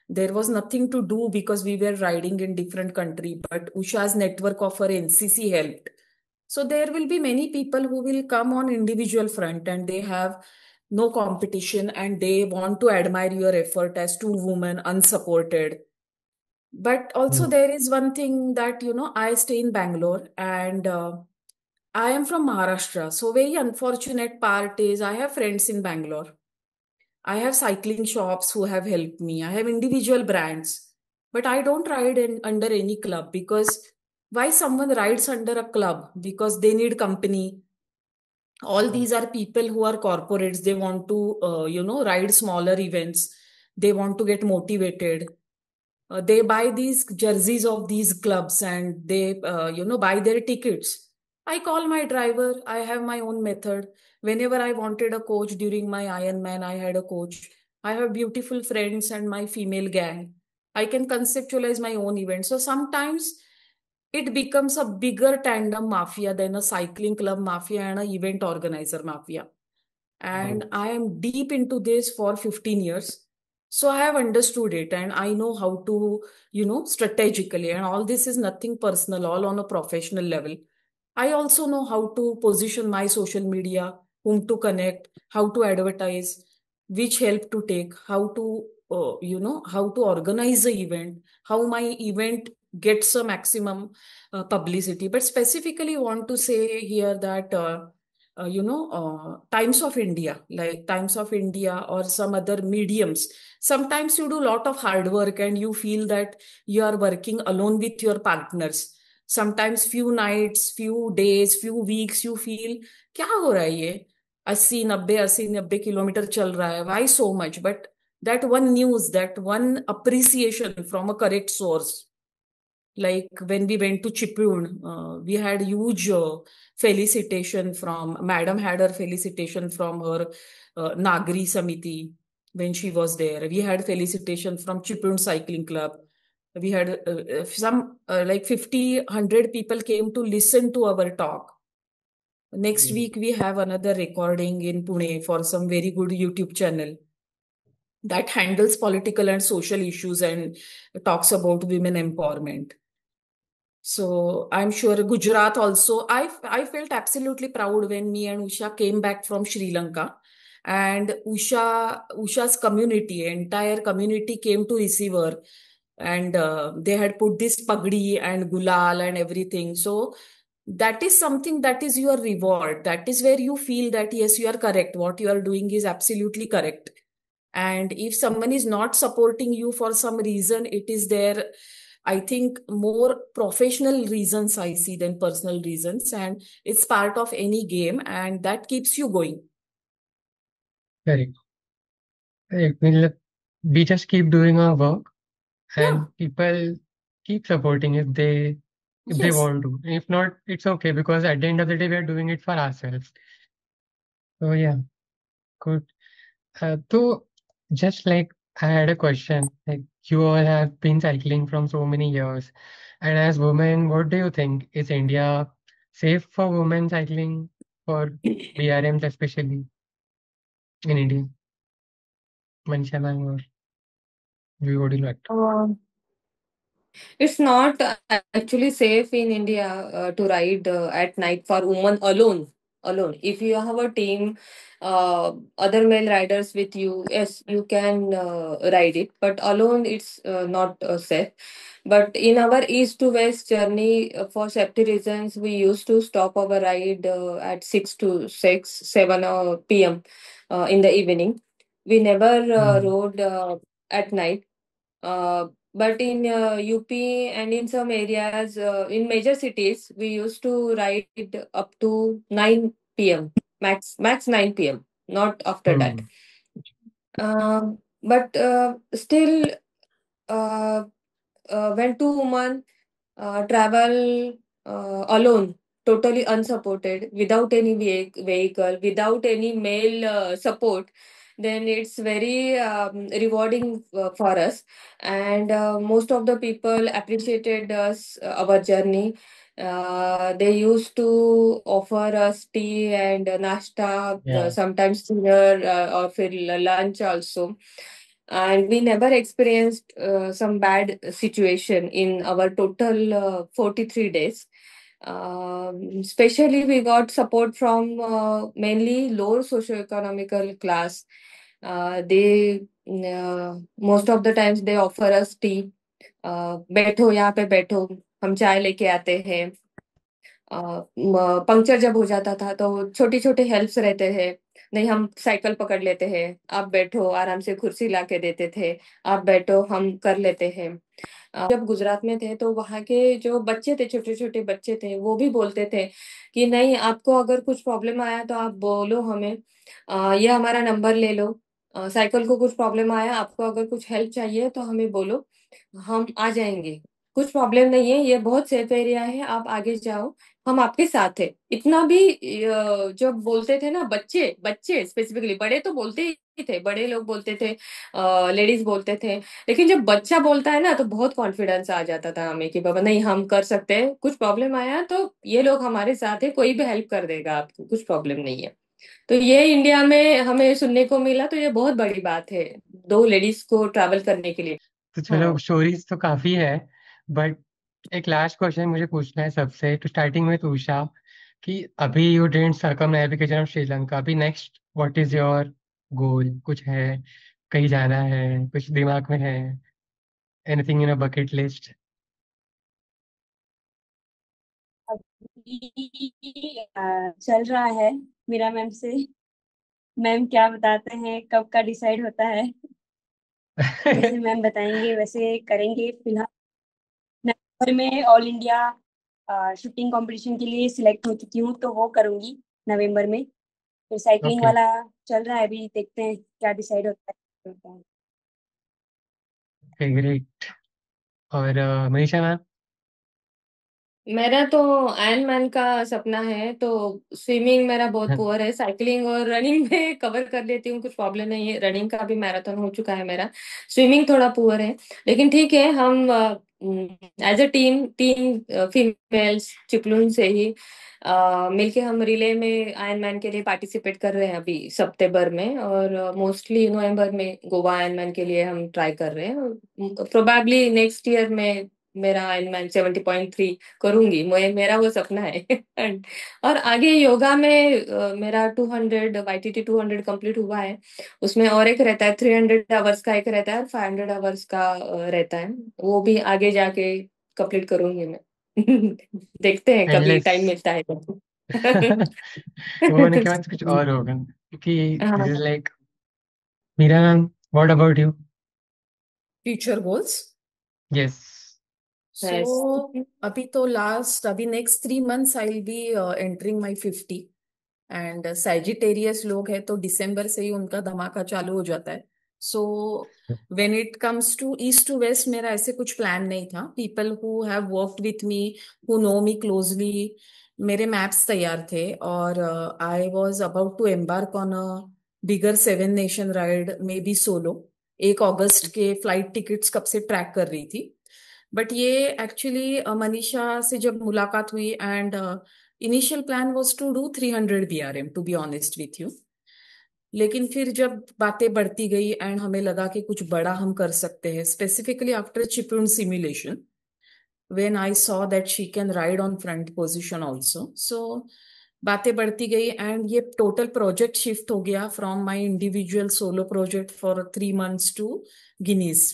There was nothing to do because we were riding in different country, but Usha's network of her NCC helped. So there will be many people who will come on individual front and they have no competition and they want to admire your effort as two women unsupported. But also Mm. there is one thing that, I stay in Bangalore and I am from Maharashtra. So very unfortunate part is I have friends in Bangalore. I have cycling shops who have helped me. I have individual brands, but I don't ride under any club because why someone rides under a club? Because they need company. All these are people who are corporates. They want to, ride smaller events. They want to get motivated. They buy these jerseys of these clubs and they, buy their tickets. I call my driver. I have my own method. Whenever I wanted a coach during my Ironman, I had a coach. I have beautiful friends and my female gang. I can conceptualize my own event. So sometimes it becomes a bigger tandem mafia than a cycling club mafia and an event organizer mafia. And I am deep into this for 15 years. So I have understood it and I know how to, strategically, and all this is nothing personal, all on a professional level. I also know how to position my social media, whom to connect, how to advertise, which help to take, how to, how to organize the event, how my event gets a maximum publicity. But specifically want to say here that, Times of India, like Times of India or some other mediums. Sometimes you do a lot of hard work and you feel that you are working alone with your partners. Sometimes few nights, few days, few weeks, you feel, क्या हो रहा है ये 80 90 kilometre चल रहा है, why so much? But that one news, that one appreciation from a correct source, like when we went to Chipun, we had huge felicitation from Madam had her felicitation from her Nagri Samiti when she was there. We had felicitation from Chipun Cycling Club. We had some like 50 100 people came to listen to our talk. Next week we have another recording in Pune for some very good YouTube channel that handles political and social issues and talks about women empowerment. So I'm sure Gujarat also. I felt absolutely proud when me and Usha came back from Sri Lanka, and Usha's community, entire community came to receive her, and they had put this pagdi and gulal and everything. So that is something that is your reward. That is where you feel that yes, you are correct. What you are doing is absolutely correct. And if someone is not supporting you for some reason, it is their, I think, more professional reasons I see than personal reasons. And it's part of any game and that keeps you going. Correct. Correct. We just keep doing our work Yeah. and people keep supporting if they Yes. want to. If not, it's okay because at the end of the day, we are doing it for ourselves. So yeah, good. So just like I had a question, like you all have been cycling from so many years, and as women, what do you think? Is India safe for women cycling for BRMs especially in India? Manisha ma'am or you would you like to? Um, It's not actually safe in India to ride at night for women alone. Alone, if you have a team, other male riders with you, yes, you can ride it. But alone, it's not safe. But in our east to west journey, for safety reasons, we used to stop our ride at 7 p.m. In the evening. We never Hmm. rode at night. But in UP and in some areas, in major cities, we used to ride up to 9 p.m. Max 9 p.m. Not after that. Hmm. But still, uh, when two women travel alone, totally unsupported, without any vehicle, without any male support, then it's very rewarding for us. And most of the people appreciated us, our journey. They used to offer us tea and nashta, Yeah. sometimes dinner or for lunch also. And we never experienced some bad situation in our total 43 days. Especially we got support from mainly lower socioeconomical class. They most of the times they offer us tea. बैठो यहाँ पे बैठो, हम चाय लेके आते हैं। Puncture जब हो जाता था तो छोटी छोटे हेल्प्स रहते थे। नहीं, हम साइकिल पकड़ लेते हैं, आप बैठो, आराम से कुर्सी ला के देते थे, आप बैठो, हम कर लेते हैं। जब गुजरात में थे तो वहाँ के जो बच्चे थे, छोटे छोटे बच्चे थे, वो भी बोलते थे कि नहीं, आपको अगर कुछ प्रॉब्लम आया तो आप बोलो हमें, ये हमारा नंबर ले लो। साइकिल को कुछ प्रॉब्लम आया, आपको अगर कुछ हेल्प चाहिए तो हमें बोलो, हम आ जाएंगे। कुछ प्रॉब्लम नहीं है, ये बहुत सेफ एरिया है, आप आगे जाओ, हम आपके साथ है। इतना भी जब बोलते थे ना, बच्चे बच्चे स्पेसिफिकली, बड़े तो बोलते ही थे, बड़े लोग बोलते थे, लेडीज बोलते थे, लेकिन जब बच्चा बोलता है ना तो बहुत कॉन्फिडेंस आ जाता था हमें कि बाबा नहीं, हम कर सकते हैं, कुछ प्रॉब्लम आया तो ये लोग हमारे साथ है, कोई भी हेल्प कर देगा आपको, कुछ प्रॉब्लम नहीं है। तो ये इंडिया में हमें सुनने को मिला, तो ये बहुत बड़ी बात है दो लेडीज को ट्रैवल करने के लिए। तो चलो, हाँ। स्टोरीज तो काफी है, बट एक लास्ट क्वेश्चन मुझे पूछना है सबसे। तो स्टार्टिंग में तो उषा, कि अभी you didn't circumnavigation of Sri Lanka, अभी next what is your goal? कुछ है, कहीं जाना है, कुछ दिमाग में है, anything in a bucket list? अभी चल रहा है मीरा मैम से। मैम क्या बताते हैं, कब का डिसाइड होता है, जैसे मैम बताएंगे वैसे करेंगे। फिलहाल नवंबर में ऑल इंडिया शूटिंग कंपटीशन के लिए सिलेक्ट हो चुकी हूँ, तो वो करूंगी नवंबर में। फिर साइकिलिंग ओके, वाला चल रहा है, अभी देखते हैं क्या डिसाइड होता है। ग्रेट। और मनीषा मैम? मेरा तो आयरन मैन का सपना है। तो स्विमिंग मेरा बहुत पुअर है, साइकिलिंग और रनिंग में कवर कर लेती हूँ, कुछ प्रॉब्लम नहीं है, रनिंग का भी मैराथन हो चुका है मेरा। स्विमिंग थोड़ा पुअर है, लेकिन ठीक है, हम एज अ टीम, तीन फीमेल्स चिपलून से ही मिलके हम रिले में आयरन मैन के लिए पार्टिसिपेट कर रहे हैं अभी सितंबर में, और मोस्टली नवंबर में गोवा आयरन मैन के लिए हम ट्राई कर रहे हैं। प्रोबेबली नेक्स्ट ईयर में मेरा आयरन मैन 70.3 करूंगी, मेरा वो सपना है। और आगे योगा में मेरा 200 YTT 200 कंप्लीट हुआ है। उसमें और एक रहता है 300 आवर्स का, एक रहता है और 500 आवर्स का रहता है। वो भी आगे जाके कंप्लीट करूंगी मैं। देखते हैं कभी एंडलेस। टाइम मिलता है तो। वो होने के बाद कुछ और होगा, क्योंकि दिस इज हाँ। Like, Meera ma'am, what about you? Future goals. Yes. So अभी तो अभी next 3 months I will be entering my 50। And Sagittarius लोग हैं तो दिसंबर से ही उनका धमाका चालू हो जाता है। So when it comes to east to west, मेरा ऐसे कुछ प्लान नहीं था। People who have worked with me, who know me closely, मेरे मैप्स तैयार थे, और I was about to embark on a bigger 7 nation ride, maybe solo. 1 अगस्त के फ्लाइट टिकट्स कब से ट्रैक कर रही थी। बट ये एक्चुअली मनीषा से जब मुलाकात हुई, and initial plan was to do 300 BRM, to be honest with you. लेकिन फिर जब बातें बढ़ती गई एंड हमें लगा कि कुछ बड़ा हम कर सकते हैं, specifically after Chiplun simulation, when I saw that she can ride on front position also, so बातें बढ़ती गई एंड ये टोटल प्रोजेक्ट शिफ्ट हो गया from my individual solo project for 3 months to Guinness.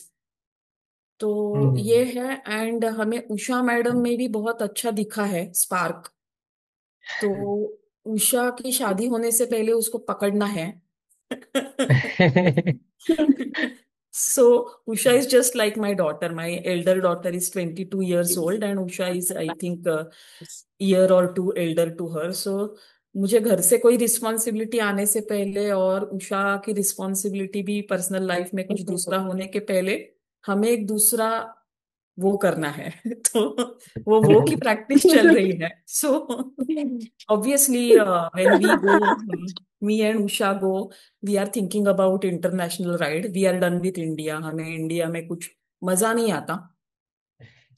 तो ये है। एंड हमें उषा मैडम में भी बहुत अच्छा दिखा है स्पार्क। तो उषा की शादी होने से पहले उसको पकड़ना है। So Usha is just like my daughter. My elder daughter is 22 years old and Usha is I think year or two elder to her. So मुझे घर से कोई रिस्पॉन्सिबिलिटी आने से पहले और उषा की रिस्पॉन्सिबिलिटी भी पर्सनल लाइफ में कुछ दूसरा होने के पहले, हमें एक दूसरा वो करना है। तो वो की प्रैक्टिस चल रही है। सो obviously, when we go, me and Usha go, we are thinking about international ride. We are done with India. हमें इंडिया में कुछ मजा नहीं आता।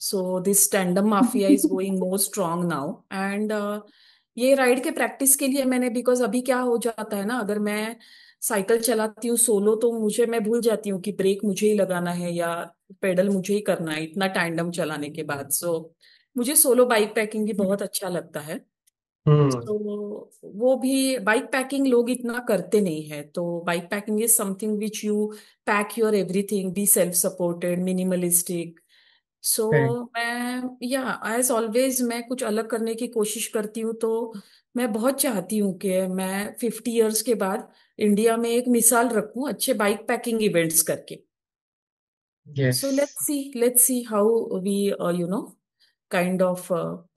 So this tandem mafia is going more strong now and ये राइड के practice के लिए मैंने, बिकॉज अभी क्या हो जाता है ना, अगर मैं साइकिल चलाती हूँ सोलो तो मैं भूल जाती हूँ कि ब्रेक मुझे ही लगाना है या पेडल मुझे ही करना है इतना टैंडम चलाने के बाद। सो मुझे सोलो बाइक पैकिंग भी बहुत अच्छा लगता है। हम्म। तो वो भी बाइक पैकिंग लोग इतना करते नहीं है, तो bike packing is something which you pack your everything, be self supported, minimalistic. So correct. मैं या एज ऑलवेज मैं कुछ अलग करने की कोशिश करती हूँ। तो मैं बहुत चाहती हूँ कि मैं 50 इयर्स के बाद इंडिया में एक मिसाल रखूं अच्छे बाइक पैकिंग इवेंट्स करके। Yes. So let's see how we you know kind of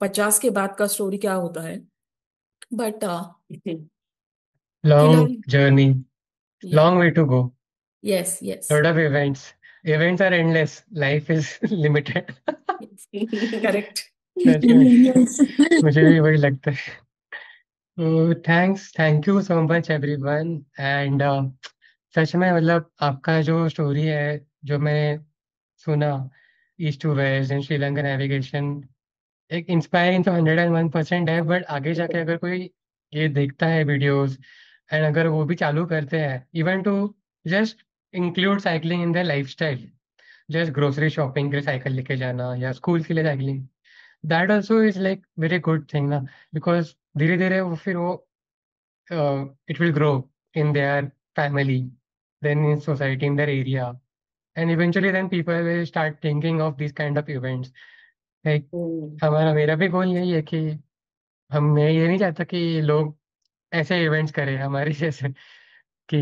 50 के बाद का स्टोरी क्या होता है। बट लॉन्ग फिलहाल जर्नी, या long way to go, yes yes lot of events. Events are endless. Life is limited. Correct. सच में मुझे भी वही लगता है। तो thank you so much everyone. And सच में मतलब आपका जो स्टोरी है, जो मैंने सुना, east to west and Sri Lanka navigation, एक इंस्पायरिंग तो 101% है। बट आगे जाके अगर कोई ये देखता है वीडियोस, एंड अगर वो भी चालू करते हैं even to just include cycling in their lifestyle, just grocery shopping के लिए साइकिल लेके जाना या स्कूल के लिए cycling, that also is like very good thing ना। बिकॉज धीरे धीरे वो फिर वो it will grow in their family, then in society, in their area, and eventually then people will start thinking of this kind of events. Like हमारा मेरा भी गोल यही है कि हम, मैं ये नहीं चाहता कि लोग ऐसे इवेंट्स करें हमारे जैसे कि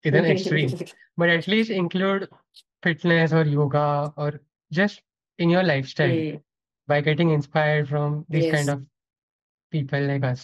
इधर extreme, but at least include fitness or yoga or just in your lifestyle by getting inspired from these kind yes of people like us.